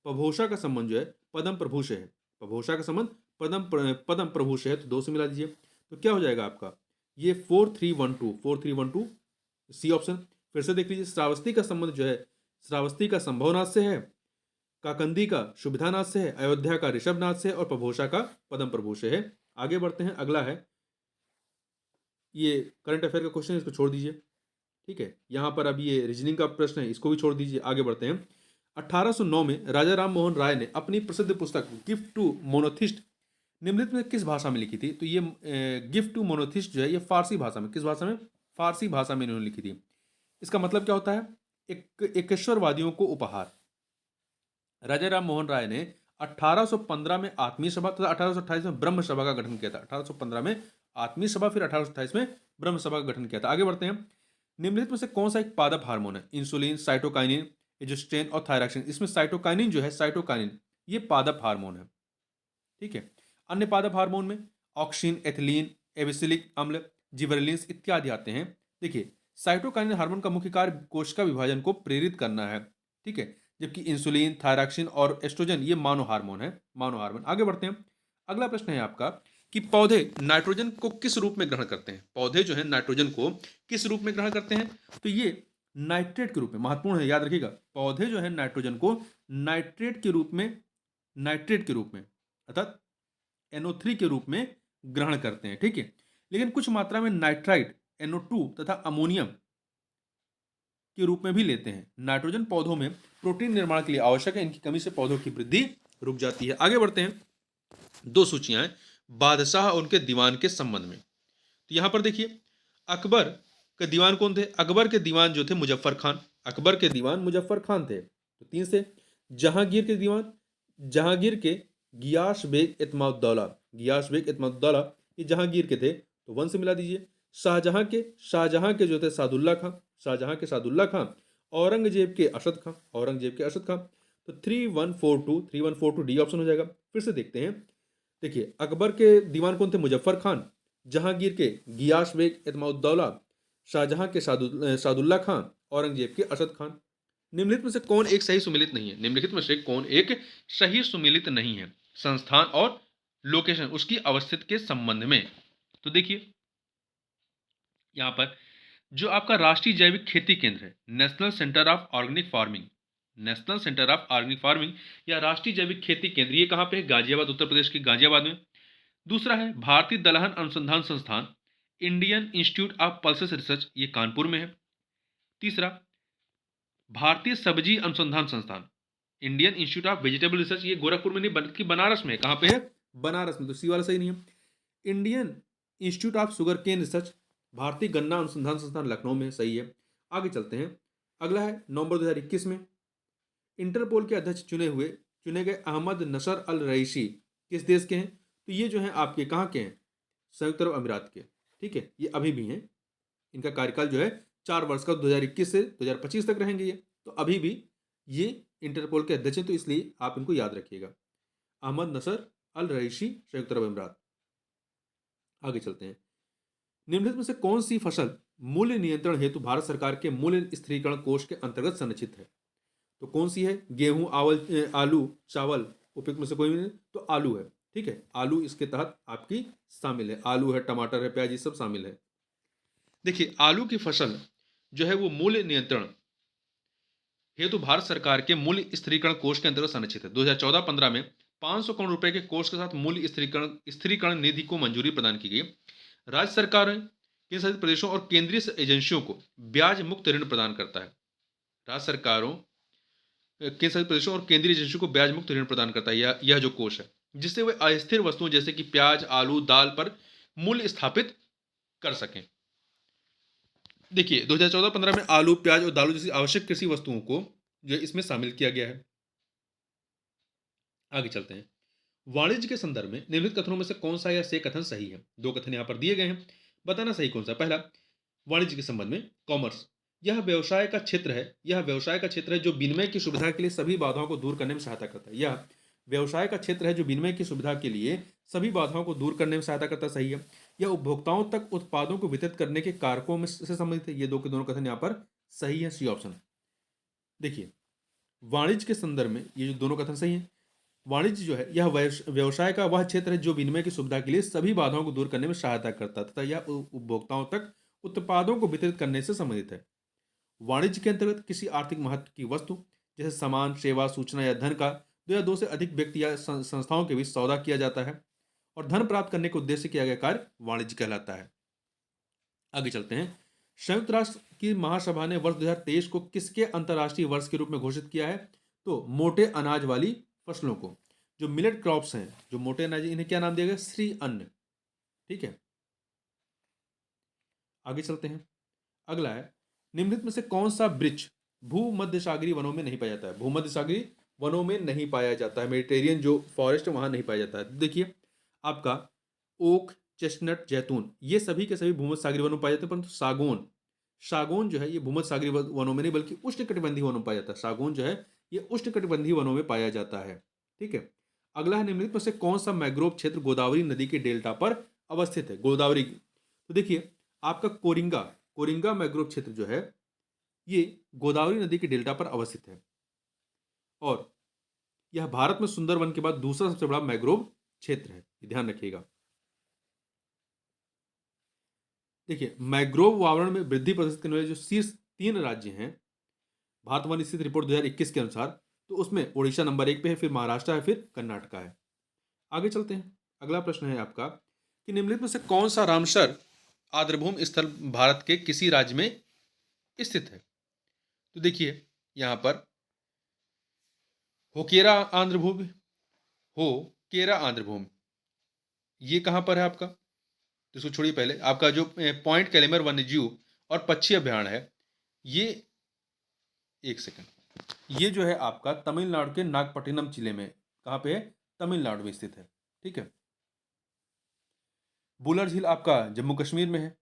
पभोषा का संबंध जो है पदम प्रभु से है। पभोषा का संबंध पदम प्रभु से है, तो दो से मिला दीजिए। तो क्या हो जाएगा आपका? ये 4312, 4312 सी ऑप्शन। फिर से देख लीजिए, श्रावस्ती का संबंध जो है, श्रावस्ती का संभवनाथ से है, काकंदी का सुविधानाथ से है, अयोध्या का ऋषभनाथ से, और पभोषा का पदम प्रभु से है। आगे बढ़ते हैं, अगला है ये करंट अफेयर का क्वेश्चन, इसको छोड़ दीजिए, ठीक है। यहां पर अब ये रीजनिंग का प्रश्न है, इसको भी छोड़ दीजिए। आगे बढ़ते हैं। 1809 में राजा राम मोहन राय ने अपनी प्रसिद्ध पुस्तक गिफ्ट टू मोनोथिस्ट निम्नलिखित में किस भाषा में लिखी थी? तो ये गिफ्ट टू मोनोथिस्ट जो है ये फारसी भाषा में, किस भाषा में? फारसी भाषा में इन्होंने लिखी थी। इसका मतलब क्या होता है? एक एकेश्वरवादियों को उपहार। राजा राम मोहन राय ने 1815 में आत्मीय सभा तथा 1828 में ब्रह्म सभा का गठन किया था। 1815 में आत्मीय सभा, फिर 1828 में ब्रह्म सभा का गठन किया था। आगे बढ़ते हैं। निम्नलिखित में से कौन सा एक पादप हार्मोन है? इंसुलिन, साइटोकाइनिन, एजोस्टेन और थायरॉक्सिन। इसमें साइटोकाइनिन जो है, साइटोकाइनिन ये पादप हार्मोन है, ठीक है। अन्य पादप हार्मोन में ऑक्सिन, एथिलीन, एबिसिलिक अम्ल, जिबरेलिन्स इत्यादि आते हैं। देखिए साइटोकाइनिन हार्मोन का मुख्य कार्य कोशिका विभाजन को प्रेरित करना है, ठीक है। जबकि इंसुलिन, थायरॉक्सिन और एस्ट्रोजन ये मानो हार्मोन है, मानो हार्मोन। आगे बढ़ते हैं। अगला प्रश्न है आपका कि पौधे नाइट्रोजन को किस रूप में ग्रहण करते हैं? पौधे जो है नाइट्रोजन को किस रूप में ग्रहण करते हैं? तो ये नाइट्रेट के रूप में, महत्वपूर्ण है, याद रखिएगा। पौधे जो है नाइट्रोजन को नाइट्रेट के रूप में, नाइट्रेट के रूप में अर्थात NO3 के रूप में ग्रहण करते हैं, ठीक है। लेकिन कुछ मात्रा में नाइट्राइट, NO2 तथा अमोनियम के रूप में भी लेते हैं। नाइट्रोजन पौधों में प्रोटीन निर्माण के लिए आवश्यक है, इनकी कमी से पौधों की वृद्धि रुक जाती है। आगे बढ़ते हैं। दो सूचियां हैं बादशाह और उनके दीवान के संबंध में। तो यहां पर देखिए अकबर के दीवान कौन थे? अकबर के दीवान जो थे मुजफ्फर खान, अकबर के दीवान मुजफ्फर खान थे, तो तीन से। जहांगीर के दीवान, जहांगीर के गियास बेग एतमाउद्दौला, गियास बेग एतमाउद्दौला ये जहांगीर के थे, तो वन से मिला दीजिए। शाहजहां के जो थे सादुल्ला खां, शाहजहां के सादुल्ला खां। औरंगजेब के अरशद खां, औरंगजेब के अरशद खां। तो 3142 डी ऑप्शन हो जाएगा। फिर से देखते हैं। देखिए अकबर के दीवान कौन थे? मुजफ्फर खान। जहांगीर के गियास बेग एतमाउद्दौला। शाहजहां के सादुल्ला खां। औरंगजेब के अरशद खान। निम्नलिखित में से कौन एक सही सुमेलित नहीं है? निम्नलिखित में से कौन एक सही सुमेलित नहीं है? संस्थान और लोकेशन, उसकी अवस्थित के संबंध में। तो देखिए यहां पर जो आपका राष्ट्रीय जैविक खेती केंद्र है, national centre of organic farming, national centre of organic farming या राष्ट्रीय जैविक खेती केंद्र, ये कहां पे है? गाजियाबाद, उत्तर प्रदेश के गाजियाबाद में। दूसरा है भारतीय दलहन अनुसंधान संस्थान, Indian Institute of pulses research, ये कानपुर में है। तीसरा भारतीय सब्जी अनुसंधान संस्थान, Indian Institute of vegetable research, ये गोरखपुर में नहीं बल्कि बनारस में है। कहां पे है? बनारस में, तो सी वाला सही नहीं है। Indian Institute of Sugar Cane Research, भारतीय गन्ना अनुसंधान संस्थान लखनऊ में, सही है। आगे चलते हैं। अगला है नवंबर 2021 में इंटरपोल के अध्यक्ष चुने गए अहमद नसर अल रईसी किस देश के हैं? तो ये जो है आपके कहाँ के हैं? संयुक्त अरब अमीरात के, ठीक है। ये अभी भी हैं, इनका कार्यकाल जो है 4 वर्ष का, 2021 से 2025 तक रहेंगे ये, तो अभी भी ये इंटरपोल के अध्यक्ष हैं, तो इसलिए आप इनको याद रखिएगा। अहमद नसर अल रईसी, संयुक्त अरब अमीरात। आगे चलते हैं। निम्नलिखित में से कौन सी फसल मूल्य नियंत्रण हेतु भारत सरकार के मूल्य स्थिरीकरण कोष के अंतर्गत संरक्षित है? तो कौन सी है? गेहूं, आलू, चावल, उपयुक्त में से कोई नहीं, तो आलू है, ठीक है। आलू इसके तहत आपकी शामिल है, आलू है, टमाटर है, प्याज, ये सब शामिल है। देखिए आलू की फसल जो है वो मूल्य नियंत्रण हेतु भारत सरकार के मूल्य स्थिरीकरण कोष के अंतर्गत संरक्षित है। 2014-15 में 500 करोड़ रुपए के कोष के साथ मूल्य स्थिरीकरण निधि को मंजूरी प्रदान की गई। राज्य सरकार केंद्र शासित प्रदेशों और केंद्रीय एजेंसियों को ब्याज मुक्त ऋण प्रदान करता है। राज्य सरकारों, केंद्र शासित प्रदेशों और केंद्रीय एजेंसियों को ब्याज मुक्त ऋण प्रदान करता है यह जो कोष है, जिससे वे अस्थिर वस्तुओं जैसे कि प्याज, आलू, दाल पर मूल्य स्थापित कर सकें। देखिए 2014-15 में आलू, प्याज और दालों जैसी आवश्यक कृषि वस्तुओं को जो है इसमें शामिल किया गया है। आगे चलते हैं। वाणिज्य के संदर्भ में निम्नलिखित कथनों में से कौन सा या से कथन सही है? दो कथन यहाँ पर दिए गए हैं, बताना सही कौन सा। पहला, वाणिज्य के संबंध में कॉमर्स यह व्यवसाय का क्षेत्र है, जो विनिमय की सुविधा के लिए सभी बाधाओं को दूर करने में सहायता करता है। यह व्यवसाय का क्षेत्र है जो विनिमय की सुविधा के लिए सभी बाधाओं को दूर करने में सहायता करता है। सही है। यह उपभोक्ताओं तक उत्पादों को वितरित करने के कारकों में से संबंधित है। ये दो के दोनों कथन यहाँ पर सही है, सी ऑप्शन। देखिए वाणिज्य के संदर्भ में ये जो दोनों कथन सही है। वाणिज्य जो है यह व्यवसाय का वह क्षेत्र है जो विनिमय की सुविधा के लिए सभी बाधाओं को दूर करने में सहायता करता है तथा यह उपभोक्ताओं तक उत्पादों को वितरित करने से संबंधित है। वाणिज्य के अंतर्गत किसी आर्थिक महत्व की वस्तु जैसे सामान, सेवा, सूचना या धन का दो या दो से अधिक व्यक्ति या संस्थाओं के बीच सौदा किया जाता है और धन प्राप्त करने के उद्देश्य से किया गया कार्य वाणिज्य कहलाता है। आगे चलते हैं। संयुक्त राष्ट्र की महासभा ने वर्ष 2023 को किसके अंतर्राष्ट्रीय वर्ष के रूप में घोषित किया है? तो मोटे अनाज वाली फसलों को, जो मिलेट क्रॉप्स हैं, जो मोटे अनाज, इन्हें क्या नाम दिया गया? श्री अन्न। ठीक है, आगे चलते हैं। अगला है, निम्नलिखित में से कौन सा वृक्ष भूमध्य सागरीय वनों में नहीं पाया जाता है? भूमध्य सागरीय वनों में नहीं पाया जाता है, मेडिटेरियन जो फॉरेस्ट है वहां नहीं पाया जाता है। देखिए आपका ओक, चेस्टनट, जैतून ये सभी के सभी भूमध्य सागरीय वनों में पाए जाते हैं, परंतु सागौन जो है ये भूमध्य सागरीय वनों में नहीं बल्कि उष्णकटिबंधीय वनों में पाया जाता है। सागौन जो है ये उष्णकटिबंधीय वनों में पाया जाता है। ठीक है। अगला है, निम्नलिखित में से कौन सा मैंग्रोव क्षेत्र गोदावरी नदी के डेल्टा पर अवस्थित है? गोदावरी, तो देखिए आपका कोरिंगा मैंग्रोव क्षेत्र जो है ये गोदावरी नदी के डेल्टा पर अवस्थित है और यह भारत में सुंदरवन के बाद दूसरा सबसे बड़ा मैंग्रोव क्षेत्र है, ध्यान रखिएगा। देखिए मैंग्रोव आवरण में वृद्धि प्रदर्शित करने वाले जो शीर्ष 3 राज्य हैं भारत वन स्थित रिपोर्ट 2021 के अनुसार, तो उसमें ओडिशा नंबर 1 पे है, फिर महाराष्ट्र है, फिर कर्नाटका है। आगे चलते हैं। अगला प्रश्न है आपका कि निम्नलिखित में से कौन सा रामसर आर्द्रभूमि स्थल भारत के किसी राज्य में स्थित है? तो देखिए यहां पर होकेरा आंध्रभूमि ये कहां पर है आपका? तो इसको छोड़िए, पहले आपका जो पॉइंट कैलेमर वन्यजीव और पक्षी अभ्यारण्य है, ये एक सेकंड, ये जो है आपका तमिलनाडु के नागपट्टिनम जिले में, कहां पे है? तमिलनाडु में स्थित है। ठीक है। बुलर झील आपका जम्मू कश्मीर में है,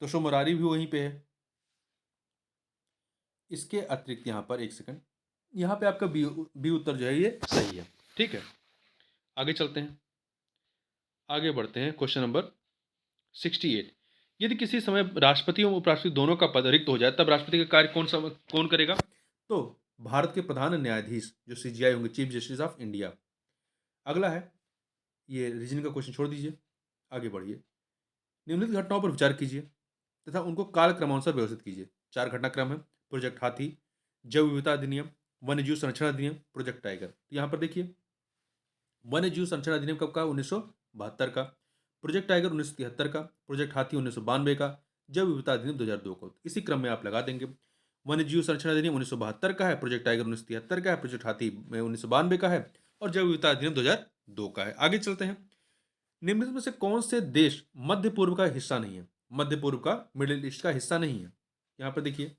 तो मुरारी भी वहीं पे है। इसके अतिरिक्त यहाँ पर एक सेकंड, यहाँ पे आपका बी उत्तर जो है ये सही है। ठीक है, आगे चलते हैं, आगे बढ़ते हैं। क्वेश्चन नंबर 68, यदि किसी समय राष्ट्रपति और उपराष्ट्रपति दोनों का पद रिक्त हो जाए तब राष्ट्रपति का कार्य कौन करेगा? तो भारत के प्रधान न्यायाधीश जो सीजीआई होंगे, चीफ जस्टिस ऑफ इंडिया। अगला है, ये रीजनिंग का क्वेश्चन छोड़ दीजिए, आगे बढ़िए। निम्नलिखित घटनाओं पर विचार कीजिए तथा उनको काल क्रमानुसार व्यवस्थित कीजिए। 4 घटनाक्रम है, प्रोजेक्ट हाथी, जैव विविधता अधिनियम, वन्यजीव संरक्षण अधिनियम, प्रोजेक्ट टाइगर। तो यहाँ पर देखिए वन्यजीव संरक्षण अधिनियम कब का? 1972 का, प्रोजेक्ट टाइगर 1973 का, प्रोजेक्ट हाथी 1992 का, जैव विविधता अधिनियम 2002 को। इसी क्रम में आप लगा देंगे। वन्यजीव संरक्षण अधिनियम 1972 का है, प्रोजेक्ट टाइगर 1973 का है, प्रोजेक्ट हाथी 1992 का है और जैव विविधता अधिनियम 2002 का है। आगे चलते हैं। निम्नलिखित में से कौन से देश मध्य पूर्व का हिस्सा नहीं है? मध्य पूर्व का, मिडिल ईस्ट का हिस्सा नहीं है। यहाँ पर देखिए,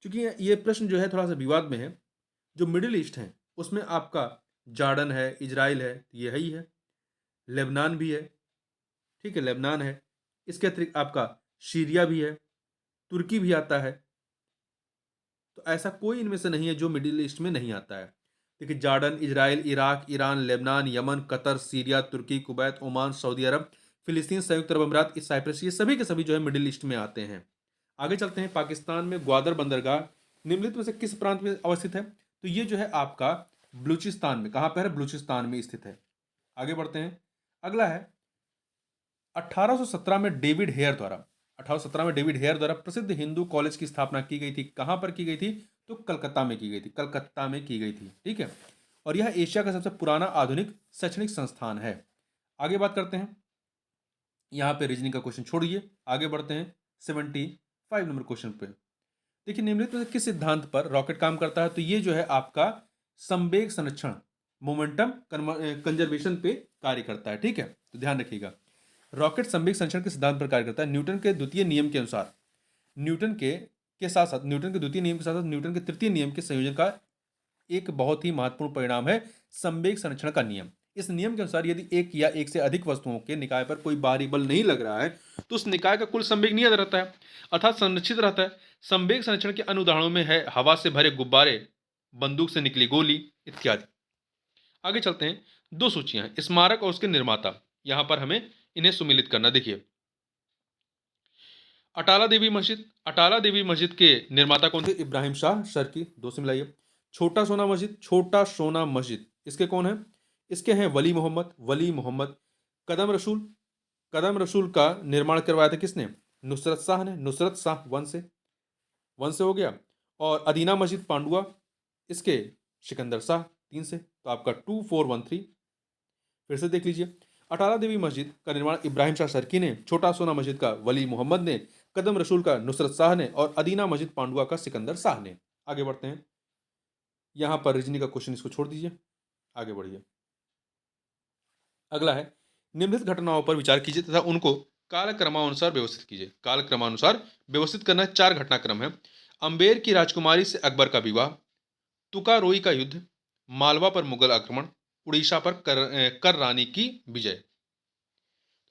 क्योंकि ये प्रश्न जो है थोड़ा सा विवाद में है। जो मिडिल ईस्ट है उसमें आपका जॉर्डन है, इजराइल है, ये है ही है, लेबनान भी है। ठीक है, लेबनान है। इसके अतिरिक्त आपका सीरिया भी है, तुर्की भी आता है। तो ऐसा कोई इनमें से नहीं है जो मिडिल ईस्ट में नहीं आता है। देखिए Jordan, Israel, Iraq, Iran, Lebanon, Yemen, Qatar, Syria, Turkey, Kuwait, Oman, Saudi Arab, फिलिस्तीन, संयुक्त अरब अमीरात, साइप्रस, ये सभी के सभी जो है मिडिल ईस्ट में आते हैं। आगे चलते हैं। पाकिस्तान में ग्वादर बंदरगाह निम्नलिखित में से किस प्रांत में अवस्थित है? तो ये जो है आपका बलूचिस्तान में, कहां पर है? बलूचिस्तान में स्थित है। आगे बढ़ते हैं। अगला है 1817 में डेविड हेयर द्वारा प्रसिद्ध हिंदू कॉलेज की स्थापना की गई थी। कहां पर की गई थी? तो कलकत्ता में की गई थी। ठीक है। और यह एशिया का सबसे पुराना आधुनिक शैक्षणिक संस्थान है। आगे बात करते हैं, यहाँ पे रीजनिंग का क्वेश्चन छोड़िए, आगे बढ़ते हैं 75 नंबर क्वेश्चन पे। देखिए, निम्नलिखित में से किस सिद्धांत पर रॉकेट काम करता है? तो ये जो है आपका संवेग संरक्षण, मोमेंटम कंजर्वेशन पे कार्य करता है। ठीक है, तो ध्यान रखिएगा, रॉकेट संवेग संरक्षण के सिद्धांत पर कार्य करता है। न्यूटन के द्वितीय नियम के अनुसार, न्यूटन के द्वितीय नियम के साथ साथ न्यूटन के तृतीय नियम के संयोजन का एक बहुत ही महत्वपूर्ण परिणाम है संवेग संरक्षण का नियम। इस नियम के अनुसार यदि एक या एक से अधिक वस्तुओं के निकाय पर कोई बाहरी बल नहीं लग रहा है तो उस निकाय का कुल संवेग नियत रहता है, अर्थात संरक्षित रहता है। संवेग संरक्षण के अन्य उदाहरणों में है हवा से भरे गुब्बारे, बंदूक से निकली गोली इत्यादि। आगे चलते हैं, दो सूचियां हैं, स्मारक और उसके निर्माता, यहां पर हमें इन्हें सुमिलित करना। देखिए, अटाला देवी मस्जिद के निर्माता कौन थे? इब्राहिम शाह शर्की, दो से मिलाइए। छोटा सोना मस्जिद इसके कौन है? इसके हैं वली मोहम्मद। कदम रसूल का निर्माण करवाया था किसने? नुसरत शाह ने, नुसरत शाह वन से हो गया। और अदीना मस्जिद पांडुआ, इसके सिकंदर शाह, 3 से। तो आपका 2413। फिर से देख लीजिए, अटाला देवी मस्जिद का निर्माण इब्राहिम शाह शर्की ने, छोटा सोना मस्जिद का वली मोहम्मद ने, कदम रसूल का नुसरत शाह ने और अदीना मस्जिद पांडुआ का सिकंदर शाह ने। आगे बढ़ते हैं, यहां पर रीजनिंग का क्वेश्चन इसको छोड़ दीजिए, आगे बढ़िए। अगला है, निम्नलिखित घटनाओं पर विचार कीजिए तथा उनको कालक्रमानुसार व्यवस्थित कीजिए। कालक्रमानुसार व्यवस्थित करना 4 घटनाक्रम है। अंबेर की राजकुमारी से अकबर का विवाह, तुकारोई का युद्ध, मालवा पर मुगल आक्रमण, उड़ीसा पर कर रानी की विजय।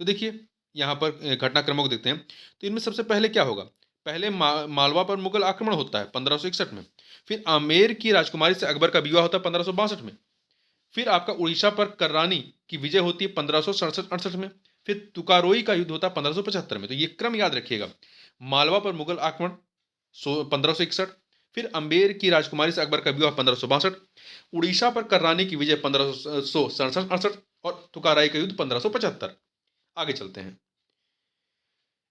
तो देखिए, यहाँ पर घटनाक्रमों को देखते हैं, तो इनमें सबसे पहले क्या होगा? पहले मालवा पर मुगल आक्रमण होता है 1561 में। फिर आमेर की राजकुमारी से अकबर का विवाह होता है 1562 में। फिर आपका उड़ीसा पर कर्रानी की विजय होती है 1567-68 में। फिर तुकारोई का युद्ध होता है 1575 में। तो ये क्रम याद रखिएगा, मालवा पर मुगल आक्रमण 1561, फिर अंबेर की राजकुमारी से अकबर का विवाह 1562, उड़ीसा पर कर्रानी की विजय 1567-68 और तुकाराई का युद्ध 1575। आगे चलते हैं,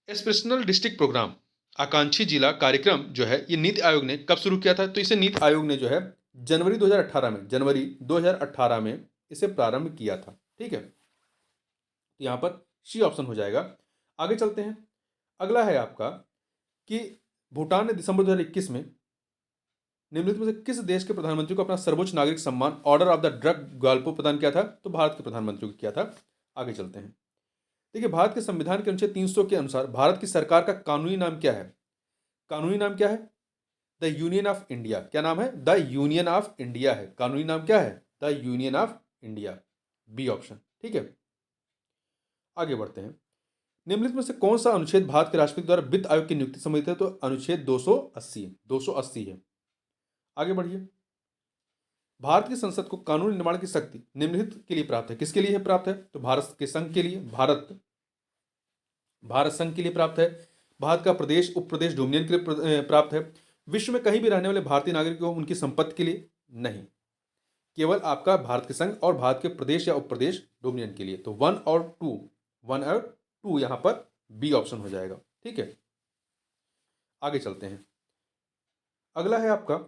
एस्पिरेशनल डिस्ट्रिक्ट प्रोग्राम, आकांक्षी जिला कार्यक्रम जो है, ये नीति आयोग ने कब शुरू किया था? तो इसे नीति आयोग ने जो है जनवरी 2018 में इसे प्रारंभ किया था। ठीक है, तो यहां पर सी ऑप्शन हो जाएगा। आगे चलते हैं, अगला है आपका कि भूटान ने दिसंबर 2021 में निम्नलिखित में से किस देश के प्रधानमंत्री को अपना सर्वोच्च नागरिक सम्मान ऑर्डर ऑफ द ड्रग ग्वाल्पो प्रदान किया था? तो भारत के प्रधानमंत्री को किया था। आगे चलते हैं, देखिए, भारत के संविधान के अनुच्छेद 300 के अनुसार भारत की सरकार का कानूनी नाम क्या है? कानूनी नाम क्या है? The Union of India. क्या नाम है? द यूनियन ऑफ इंडिया है। कानूनी नाम क्या है? The Union of India, B option. ठीक है, आगे बढ़ते हैं, निम्नलिखित में से कौन सा अनुच्छेद भारत के राष्ट्रपति द्वारा वित्त आयोग की नियुक्ति संबंधित है? तो अनुच्छेद 280 है। आगे बढ़िए, भारत की संसद को कानून निर्माण की शक्ति निम्नलिखित के लिए प्राप्त है। किसके लिए प्राप्त है? तो भारत के संघ के लिए, भारत संघ के लिए प्राप्त है। भारत का प्रदेश उप प्रदेश डोमिनियन के लिए प्राप्त है। विश्व में कहीं भी रहने वाले भारतीय नागरिकों उनकी संपत्ति के लिए नहीं, केवल आपका भारत के संघ और भारत के प्रदेश या उप प्रदेश डोमिनियन के लिए। तो 1 और 2 यहां पर बी ऑप्शन हो जाएगा। ठीक है, आगे चलते हैं, अगला है आपका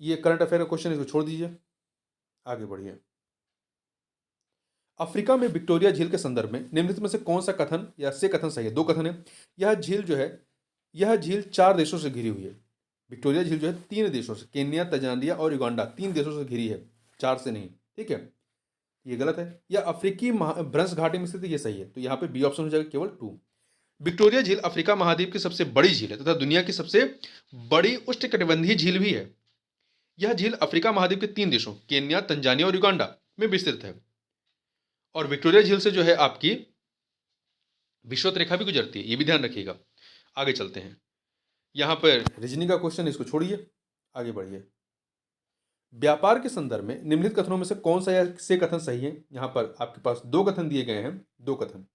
ये करंट अफेयर का क्वेश्चन, इसको छोड़ दीजिए, आगे बढ़िए। अफ्रीका में विक्टोरिया झील के संदर्भ में निम्नलिखित में से कौन सा कथन या से कथन सही है? 2 कथन है। यह झील जो है, यह झील 4 देशों से घिरी हुई है। विक्टोरिया झील जो है 3 देशों से, केन्या, तंजानिया और युगांडा, 3 देशों से घिरी है, 4 से नहीं। ठीक है, ये गलत है। यह अफ्रीकी भ्रंश घाटी में स्थित, ये सही है। तो यहाँ पे बी ऑप्शन हो जाएगा, केवल 2। विक्टोरिया झील अफ्रीका महाद्वीप की सबसे बड़ी झील है तथा दुनिया की सबसे बड़ी उष्णकटिबंधीय झील भी है। यह झील अफ्रीका महाद्वीप के 3 देशों केन्या, तंजानिया और युगांडा में विस्तृत है। और विक्टोरिया झील से जो है आपकी विषुवत रेखा भी गुजरती है, ये भी ध्यान रखिएगा। आगे चलते हैं, यहां पर रीजनिंग का क्वेश्चन, इसको छोड़िए, आगे बढ़िए। व्यापार के संदर्भ में निम्नलिखित कथनों में से कौन सा या से कथन सही है? यहां पर आपके पास 2 कथन दिए गए हैं, 2 कथन।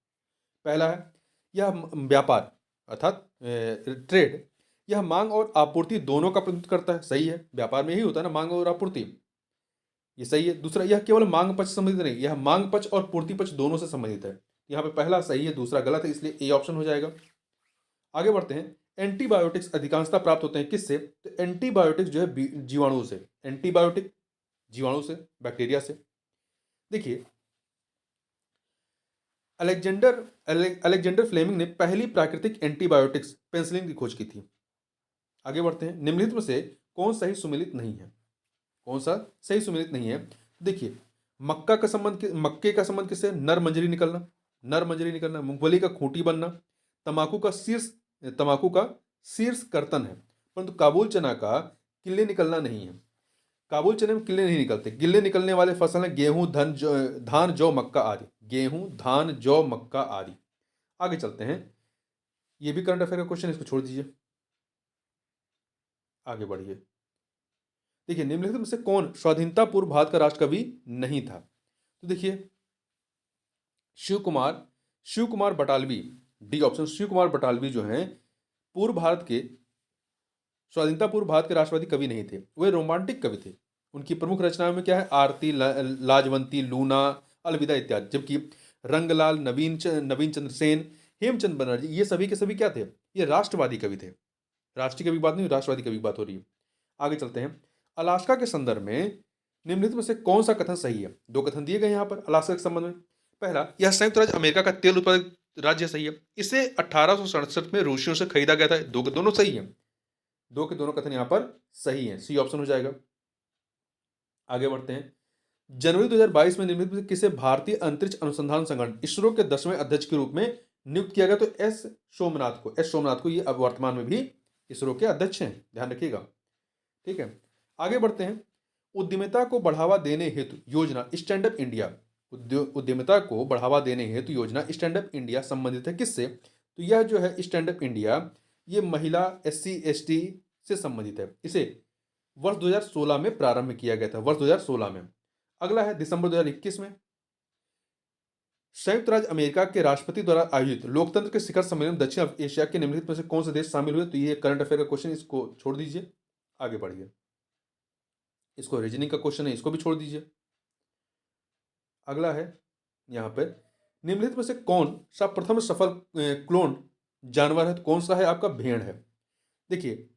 पहला है, यह व्यापार अर्थात ट्रेड, यह मांग और आपूर्ति दोनों का प्रतिनिधित्व करता है, सही है। व्यापार में यही होता है ना, मांग और आपूर्ति, ये सही है। दूसरा, यह केवल मांग पक्ष से संबंधित नहीं, यह मांग पक्ष और पूर्ति पक्ष दोनों से संबंधित है। यहाँ पे पहला सही है, दूसरा गलत है, इसलिए ए ऑप्शन हो जाएगा। आगे बढ़ते हैं, एंटीबायोटिक्स अधिकांशतः प्राप्त होते हैं किससे? तो एंटीबायोटिक्स जो है जीवाणु से। एंटीबायोटिक जीवाणु से, बैक्टीरिया से। देखिए, अलेक्जेंडर फ्लेमिंग ने पहली प्राकृतिक एंटीबायोटिक्स पेनिसिलिन की खोज की थी। आगे बढ़ते हैं। निम्नलिखित में से कौन सही सुमेलित नहीं है? कौन सा सही सुमेलित नहीं है? देखिए, मक्के का संबंध किससे? नर मंजरी निकलना, नर मंजरी निकलना। मूंगफली का खूंटी बनना। तंबाकू का शीर्ष तंबाकू का शीर्ष कर्तन है, परंतु काबुल चना का किले निकलना नहीं है। काबुल चने में किले नहीं निकलते। किले निकलने वाले फसल हैं गेहूं, धान, जौ, मक्का आदि। गेहूं, धान, जौ, मक्का आदि। आगे चलते हैं। ये भी करंट अफेयर का क्वेश्चन, इसको छोड़ दीजिए, आगे बढ़िए। देखिए, निम्नलिखित में से कौन स्वाधीनता पूर्व भारत का राष्ट्र कवि नहीं था? तो देखिए, शिव कुमार बटालवी, डी ऑप्शन, शिव कुमार बटालवी जो हैं पूर्व भारत के स्वाधीनता पूर्व भारत के राष्ट्रवादी कवि नहीं थे, वे रोमांटिक कवि थे। उनकी प्रमुख रचनाओं में क्या है? आरती, लाजवंती, लूना, अलविदा इत्यादि। जबकि रंगलाल, नवीन चंद्र सेन, हेमचंद बनर्जी, ये सभी के सभी क्या थे? ये राष्ट्रवादी कवि थे। राष्ट्रीय कवि की बात नहीं, राष्ट्रवादी कवि की बात हो रही है। आगे चलते हैं। अलास्का के संदर्भ में निम्नलिखित में से कौन सा कथन सही है? दो कथन दिए गए यहाँ पर अलास्का के संबंध में। पहला, यह संयुक्त राज्य अमेरिका का तेल उत्पादक राज्य सही है। इसे 1867 में रूसियों से खरीदा गया था। दो के दोनों सही है। दो के दोनों कथन यहां पर सही है, सी ऑप्शन हो जाएगा। आगे बढ़ते हैं। जनवरी 2022 में निम्नलिखित में से किसे भारतीय अंतरिक्ष अनुसंधान संगठन इसरो के 10वें अध्यक्ष के रूप में नियुक्त किया गया? तो एस सोमनाथ को ये अब वर्तमान में भी इसरो के अध्यक्ष हैं, ध्यान रखिएगा। ठीक है, आगे बढ़ते हैं। उद्यमिता को बढ़ावा देने हेतु योजना स्टैंड अप इंडिया, उद्यमिता को बढ़ावा देने हेतु योजना स्टैंड अप इंडिया संबंधित है किससे? तो यह जो है स्टैंड अप इंडिया, ये महिला, SC ST से संबंधित है। इसे वर्ष 2016 में प्रारंभ किया गया था, वर्ष 2016 में। अगला है दिसंबर 2021 में संयुक्त राज्य अमेरिका के राष्ट्रपति द्वारा आयोजित लोकतंत्र के शिखर सम्मेलन में दक्षिण एशिया के निम्नलिखित में से कौन से देश शामिल हुए? तो ये करंट अफेयर का क्वेश्चन, इसको छोड़ दीजिए, आगे बढ़िए। इसको रीजनिंग का क्वेश्चन है, इसको भी छोड़ दीजिए। अगला है यहाँ पे, निम्नलिखित में से कौन सा प्रथम सफल क्लोन जानवर है? तो कौन सा है? आपका भेड़ है। देखिए,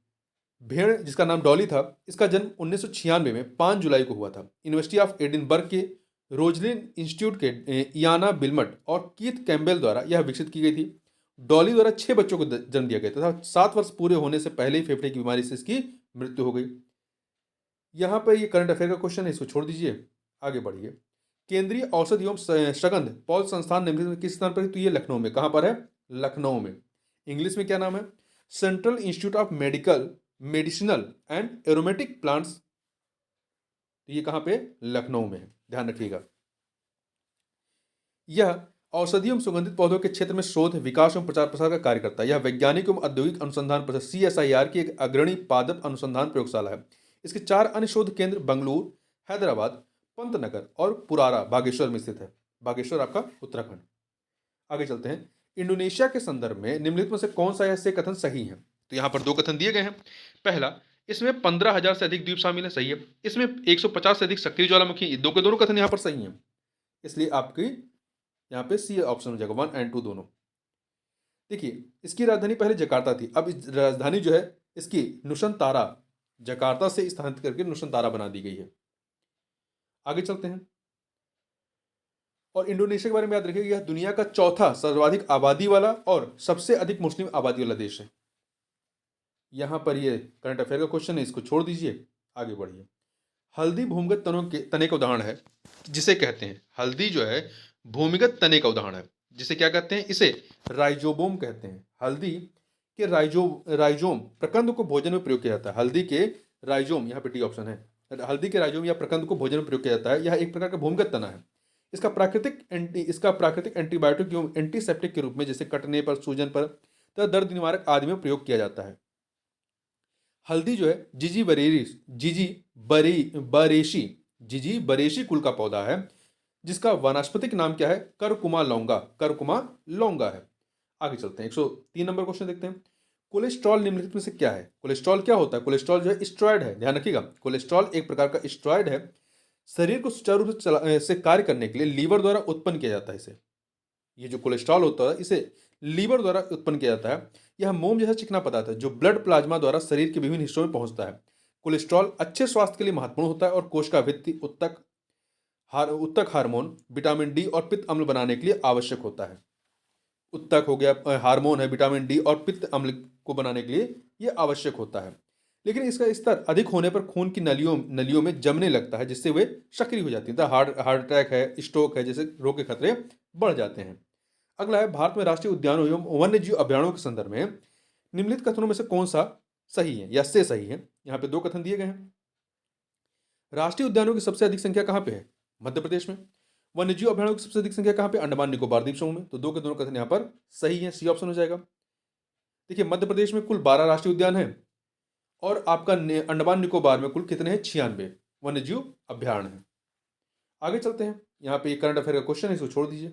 भेड़ जिसका नाम डॉली था, इसका जन्म 1996 में 5 जुलाई को हुआ था। यूनिवर्सिटी ऑफ एडिनबर्ग के रोजलिन इंस्टीट्यूट के इयाना बिलमट और कीथ कैम्बेल द्वारा यह विकसित की गई थी। डॉली द्वारा 6 बच्चों को जन्म दिया गया तथा 7 वर्ष पूरे होने से पहले ही फेफड़े की बीमारी से इसकी मृत्यु हो गई। यहाँ पर ये करंट अफेयर का क्वेश्चन है, इसको छोड़ दीजिए, आगे बढ़िए। केंद्रीय औषध एवं सगंध पौध संस्थान निम्नलिखित में किस स्थान पर है? तो ये लखनऊ में। कहाँ पर है? लखनऊ में। इंग्लिश में क्या नाम है? Central institute of medicinal and aromatic plants. तो ये कहां पे? लखनऊ में, ध्यान रखिएगा। यह औषधीय एवं सुगंधित पौधों के क्षेत्र में शोध, विकास एवं प्रचार प्रसार का कार्य करता है। यह वैज्ञानिक एवं औद्योगिक अनुसंधान परिषद CSIR की एक अग्रणी पादप अनुसंधान प्रयोगशाला है। इसके 4 अन्य शोध केंद्र बेंगलुरु, हैदराबाद, पंतनगर और पुरारा बागेश्वर में स्थित है। बागेश्वर आपका उत्तराखंड। आगे चलते हैं। इंडोनेशिया के संदर्भ में निम्नलिखित में से कौन सा ऐसे कथन सही है? तो यहां पर 2 कथन दिए गए हैं। पहला, इसमें 15,000 से अधिक द्वीप शामिल है, सही है। इसमें 150 से अधिक सक्रिय ज्वालामुखी, दो के दोनों कथन यहां पर सही हैं, इसलिए आपकी यहां पे सी ऑप्शन हो जाएगा, 1 और 2 दोनों। देखिए, इसकी राजधानी पहले जकार्ता थी, अब इस राजधानी जो है इसकी नुसंतारा, जकार्ता से स्थानांतरित करके नुसंतारा बना दी गई है। आगे चलते हैं। और इंडोनेशिया के बारे में याद रखिएगा, यह दुनिया का चौथा सर्वाधिक आबादी वाला और सबसे अधिक मुस्लिम आबादी वाला देश है। यहां पर ये करंट अफेयर का क्वेश्चन है, इसको छोड़ दीजिए, आगे बढ़िए। हल्दी भूमिगत तने का उदाहरण है, जिसे कहते हैं, हल्दी जो है भूमिगत तने का उदाहरण है, जिसे क्या कहते हैं? इसे राइजोबोम कहते हैं। हल्दी के राइजोम प्रकंद को भोजन में प्रयोग किया जाता है। हल्दी के राइजोम, यहाँ पे डी ऑप्शन है, हल्दी के राइजोम या प्रकंद को भोजन में प्रयोग किया जाता है। यह एक प्रकार का भूमिगत तना है। इसका प्राकृतिक एंटीबायोटिक एवं एंटीसेप्टिक के रूप में, जैसे कटने पर, सूजन पर तथा दर्द निवारक आदि में प्रयोग किया जाता है। हल्दी जो है जिजी बरेशी कुल का पौधा है, जिसका वानस्पतिक नाम क्या है? करकुमा लौंगा है। आगे चलते हैं। 103 नंबर क्वेश्चन देखते हैं। कोलेस्ट्रॉल निम्नलिखित में से क्या है? कोलेस्ट्रॉल क्या होता है? कोलेस्ट्रॉल जो है स्टेरॉयड है, ध्यान रखिएगा। कोलेस्ट्रॉल एक प्रकार का स्टेरॉयड है। शरीर को सुचारू रूप से कार्य करने के लिए लीवर द्वारा उत्पन्न किया जाता है इसे। ये जो कोलेस्ट्रॉल होता है, इसे लीवर द्वारा उत्पन्न किया जाता है। यह मोम जैसा चिकना पदार्थ है जो ब्लड प्लाज्मा द्वारा शरीर के विभिन्न हिस्सों में पहुंचता है। कोलेस्ट्रॉल अच्छे स्वास्थ्य के लिए महत्वपूर्ण होता है और कोशिका भित्ति, उत्तक हार्मोन, विटामिन डी और पित्त अम्ल बनाने के लिए आवश्यक होता है। उत्तक हो गया, हार्मोन है, विटामिन डी और पित्त अम्ल को बनाने के लिए ये आवश्यक होता है। लेकिन इसका स्तर अधिक होने पर खून की नलियों में जमने लगता है, जिससे वे सक्रिय हो जाती हैं। हार्ट अटैक है, स्ट्रोक है, जैसे रोग के खतरे बढ़ जाते हैं। अगला है, भारत में राष्ट्रीय उद्यानों एवं वन्य जीव अभ्यारण्यों के संदर्भ में निम्नलिखित कथनों में से कौन सा सही है या से सही है। यहाँ पे 2 कथन दिए गए हैं। राष्ट्रीय उद्यानों की सबसे अधिक संख्या कहाँ पे है? मध्य प्रदेश में। वन्य जीव अभ्यारण्यों की सबसे अधिक संख्या कहाँ पे? अंडमान निकोबार द्वीप समूह में। तो 2 के दोनों कथन यहाँ पर सही है, सी ऑप्शन हो जाएगा। देखिए, मध्य प्रदेश में कुल 12 राष्ट्रीय उद्यान है और आपका अंडमान निकोबार में कुल कितने हैं? 96 वन्य जीव अभ्यारण्य है। आगे चलते हैं। यहाँ पे करंट अफेयर का क्वेश्चन है, इसको छोड़ दीजिए,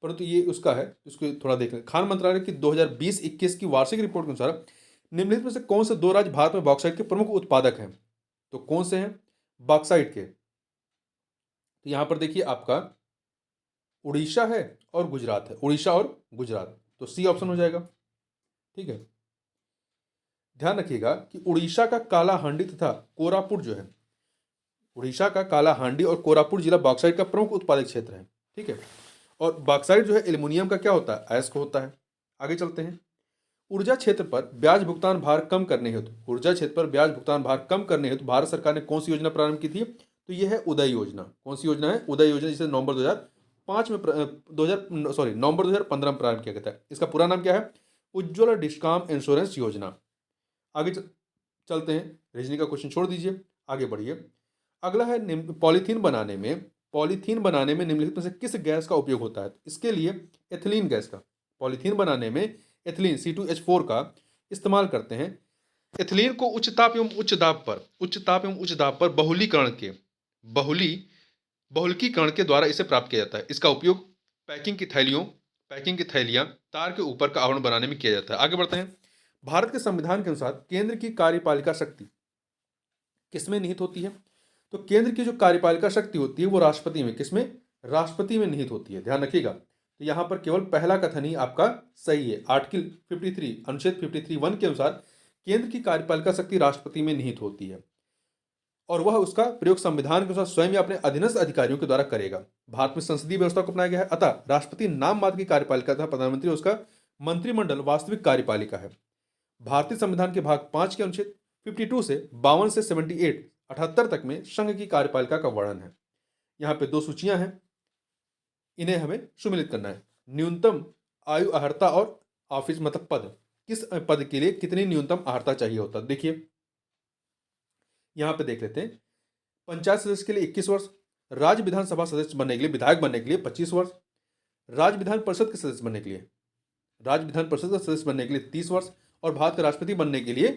परंतु ये उसका है, इसको थोड़ा देख लें। खान मंत्रालय की 2020-21 की वार्षिक रिपोर्ट के अनुसार निम्नलिखित में से कौन से 2 राज्य भारत में बॉक्साइट के प्रमुख उत्पादक हैं? तो कौन से हैं बॉक्साइट के? तो यहां पर देखिए, आपका उड़ीसा है और गुजरात है। उड़ीसा और गुजरात, तो सी ऑप्शन हो जाएगा। ठीक है, ध्यान रखिएगा कि उड़ीसा का काला हांडी तथा कोरापुट जो है, उड़ीसा का काला हांडी और कोरापुट जिला बॉक्साइट का प्रमुख उत्पादक क्षेत्र है। ठीक है, और बॉक्साइट जो है एल्युमिनियम का क्या होता है? अयस्क होता है। आगे चलते हैं। ऊर्जा क्षेत्र पर ब्याज भुगतान भार कम करने हेतु भारत सरकार ने कौन सी योजना प्रारंभ की थी? तो यह है उदय योजना। कौन सी योजना है? उदय योजना, जिसे नवंबर 2015 में प्रारंभ किया गया था। इसका पूरा नाम क्या है? उज्ज्वला डिस्कॉम इंश्योरेंस योजना। आगे चलते हैं। रीजनिंग का क्वेश्चन छोड़ दीजिए, आगे बढ़िए। अगला है, पॉलीथीन बनाने में निम्नलिखित में से किस गैस का उपयोग होता है? इसके लिए एथिलीन गैस का, पॉलीथीन बनाने में एथिलीन C2H4 का इस्तेमाल करते हैं। एथिलीन को उच्च ताप एवं उच्च दाब पर बहुलकीकरण के द्वारा इसे प्राप्त किया जाता है। इसका उपयोग पैकिंग की थैलियां, तार के ऊपर का आवरण बनाने में किया जाता है। आगे बढ़ते हैं। भारत के संविधान के अनुसार केंद्र की कार्यपालिका शक्ति किसमें निहित होती है? तो केंद्र की जो कार्यपालिका शक्ति होती है वो राष्ट्रपति में, किसमें? राष्ट्रपति में निहित होती है। ध्यान रखिएगा। तो यहां पर केवल पहला कथन ही आपका सही है। आर्टिकल 53 अनुच्छेद 53(1) के अनुसार केंद्र की कार्यपालिका शक्ति राष्ट्रपति में निहित होती है और वह उसका प्रयोग संविधान के अनुसार स्वयं या अपने अधीनस्थ अधिकारियों के द्वारा करेगा। भारत में संसदीय व्यवस्था को अपनाया गया है, अतः राष्ट्रपति नाम मात्र की कार्यपालिका तथा प्रधानमंत्री उसका मंत्रिमंडल वास्तविक कार्यपालिका है। भारतीय संविधान के भाग 5 के अनुच्छेद 52 से 52 से 78 तक में संघ की कार्यपालिका का वर्णन है। यहाँ पे 2 सूचियां हैं, इन्हें हमें सुमिलित करना है। न्यूनतम आयु अर्हता और ऑफिस मतलब पद, किस पद के लिए कितनी न्यूनतम अर्हता चाहिए होता है? देखिए, यहां पे देख लेते हैं। पंचायत सदस्य के लिए 21 वर्ष, राज्य विधानसभा सदस्य बनने के लिए, विधायक बनने के लिए 25 वर्ष, राज्य विधान परिषद के सदस्य बनने के लिए, 30 वर्ष और भारत का राष्ट्रपति बनने के लिए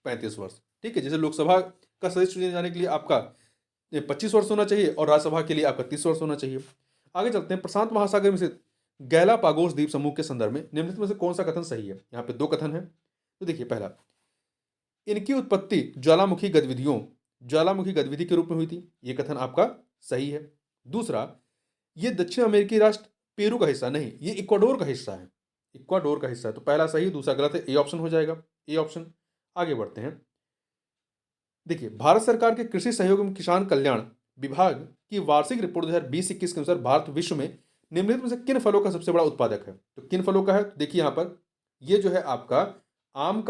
35 वर्ष। ठीक है, जैसे लोकसभा का सदस्य चुने जाने के लिए आपका 25 वर्ष होना चाहिए और राज्यसभा के लिए आपका 30 वर्ष होना चाहिए। आगे चलते हैं। प्रशांत महासागर में स्थित गैलापागोस द्वीप समूह के संदर्भ में निम्नलिखित में से कौन सा कथन सही है? यहाँ पे 2 कथन है। तो देखिए, पहला, इनकी उत्पत्ति ज्वालामुखी गतिविधि के रूप में हुई थी। ये कथन आपका सही है। दूसरा, ये दक्षिण अमेरिकी राष्ट्र पेरू का हिस्सा नहीं, ये इक्वाडोर का हिस्सा है। तो पहला सही, दूसरा गलत है। ए ऑप्शन हो जाएगा, ए ऑप्शन। आगे बढ़ते हैं। देखिए, भारत सरकार के कृषि सहयोग एवं किसान कल्याण विभाग की वार्षिक रिपोर्ट 2020-21 के अनुसार भारत विश्व में निम्नलिखित में से किन फलों का सबसे बड़ा उत्पादक है? तो किन फलों का है? तो देखिए, यहाँ पर ये जो है आपका आम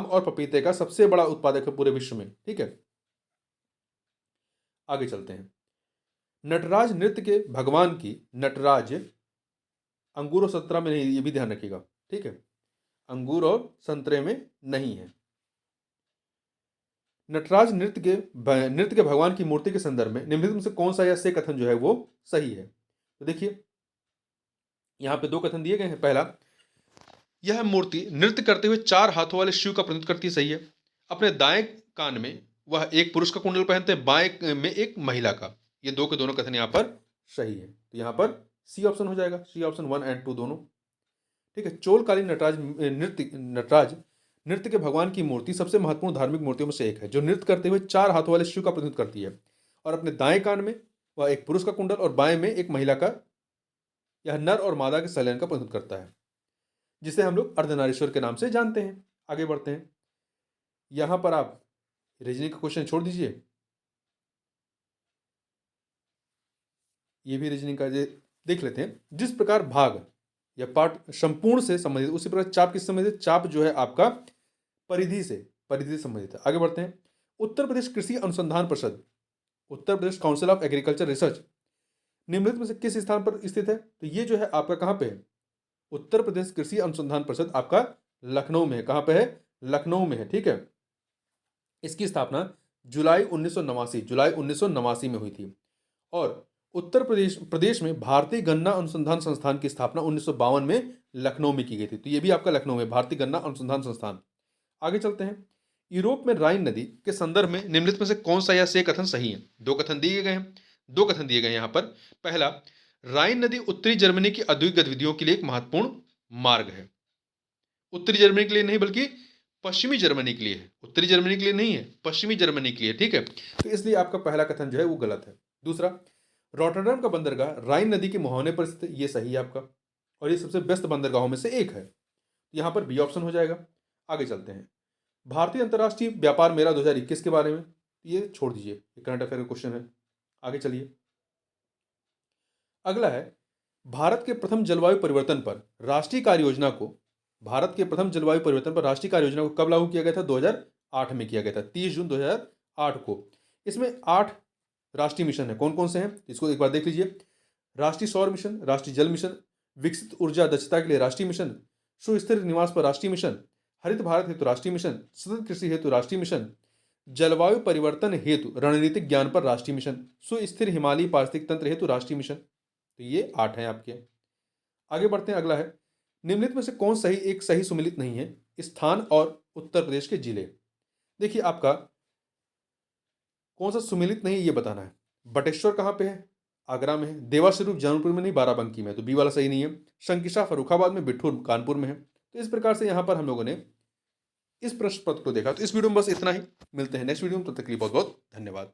और पपीते का सबसे बड़ा उत्पादक है पूरे विश्व में। ठीक है, आगे चलते हैं। नटराज नृत्य के भगवान की, नटराज अंगूर और संतरा में नहीं, ये भी ध्यान रखिएगा। ठीक है, अंगूर और संतरे में नहीं है। नटराज नृत्य के भगवान की मूर्ति के संदर्भ में निम्नलिखित में से कौन सा या से कथन जो है वो सही है? तो देखिए, यहां पे 2 कथन दिए गए हैं। पहला, यह मूर्ति नृत्य करते हुए 4 हाथों वाले शिव का प्रतिनिधित्व करती है। सही है। अपने दाएं कान में वह एक पुरुष का कुंडल पहनते हैं, बाएं में एक महिला का। ये 2 के दोनों कथन यहाँ पर सही है। तो यहाँ पर सी ऑप्शन हो जाएगा, सी ऑप्शन 1 और 2 दोनों। ठीक है, चोलकालीन नटराज नृत्य के भगवान की मूर्ति सबसे महत्वपूर्ण धार्मिक मूर्तियों में से एक है, जो नृत्य करते हुए 4 हाथों वाले शिव का प्रतिनिधित्व करती है और अपने दाएं कान में वह एक पुरुष का कुंडल और बाएं में एक महिला का, यह नर और मादा के संलयन का प्रतिनिधित्व करता है, जिसे हम लोग अर्धनारीश्वर के नाम से जानते हैं। आगे बढ़ते हैं। यहाँ पर आप रीजनिंग का क्वेश्चन छोड़ दीजिए, ये भी रीजनिंग का देख लेते हैं। जिस प्रकार भाग या पाठ संपूर्ण से संबंधित, उसी प्रकार चाप किससे संबंधित, चाप जो है आपका परिधि से संबंधित है। आगे बढ़ते हैं। उत्तर प्रदेश कृषि अनुसंधान परिषद, Uttar Pradesh council of agriculture research निम्नलिखित में से किस स्थान पर स्थित है? तो ये जो है आपका कहाँ पे है? उत्तर प्रदेश कृषि अनुसंधान परिषद आपका लखनऊ में है। कहाँ पे है? लखनऊ में है, ठीक है। इसकी स्थापना जुलाई 1989 में हुई थी। और उत्तर प्रदेश में भारतीय गन्ना अनुसंधान संस्थान की स्थापना 1952 में लखनऊ में की गई थी। तो ये भी आपका लखनऊ में, भारतीय गन्ना अनुसंधान संस्थान। आगे चलते हैं। यूरोप में राइन नदी के संदर्भ में निम्नलिखित में से कौन सा या से कथन सही है? दो कथन दिए गए हैं, यहाँ पर। पहला, राइन नदी उत्तरी जर्मनी की औद्योगिक गतिविधियों के लिए एक महत्वपूर्ण मार्ग है। उत्तरी जर्मनी के लिए नहीं, बल्कि पश्चिमी जर्मनी के लिए है। उत्तरी जर्मनी के लिए नहीं है, पश्चिमी जर्मनी के लिए, ठीक है। तो इसलिए आपका पहला कथन जो है वो गलत है। दूसरा, रॉटरडैम का बंदरगाह राइन नदी के मुहाने पर स्थित है, ये सही है आपका, और ये सबसे बेस्ट बंदरगाहों में से एक है। यहाँ पर बी ऑप्शन हो जाएगा। आगे चलते हैं। भारतीय अंतर्राष्ट्रीय व्यापार मेला 2021 के बारे में, ये छोड़ दीजिए, ये करंट अफेयर का क्वेश्चन है। आगे चलिए। अगला है, भारत के प्रथम जलवायु परिवर्तन पर राष्ट्रीय कार्य योजना को, भारत के प्रथम जलवायु परिवर्तन पर राष्ट्रीय कार्य योजना को कब लागू किया गया था? 2008 में किया गया था, 30 जून 2008 को। इसमें 8 राष्ट्रीय मिशन है। कौन कौन से हैं इसको एक बार देख लीजिए। राष्ट्रीय सौर मिशन, राष्ट्रीय जल मिशन, विकसित ऊर्जा दक्षता के लिए राष्ट्रीय मिशन, सुस्थिर निवास पर राष्ट्रीय मिशन, हरित भारत हेतु राष्ट्रीय मिशन, सतत कृषि हेतु राष्ट्रीय मिशन, जलवायु परिवर्तन हेतु रणनीतिक ज्ञान पर राष्ट्रीय मिशन, सुस्थिर हिमालयी पारिस्थितिक तंत्र हेतु राष्ट्रीय मिशन। तो ये 8 हैं आपके। आगे बढ़ते हैं। अगला है, निम्नलिखित में से कौन सही एक सही सुमेलित नहीं है? स्थान और उत्तर प्रदेश के जिले। देखिए आपका कौन सा सुमेलित नहीं ये बताना है। बटेश्वर कहाँ पे है? आगरा में है। देवास्वरूप जौनपुर में नहीं, बाराबंकी में है, तो बी वाला सही नहीं है। शंकिशा फर्रुखाबाद में, बिठूर कानपुर में है। तो इस प्रकार से यहाँ पर हम लोगों ने इस प्रश्न पत्र को देखा। तो इस वीडियो में बस इतना ही। मिलते हैं नेक्स्ट वीडियो में, तब तक के लिए बहुत बहुत धन्यवाद।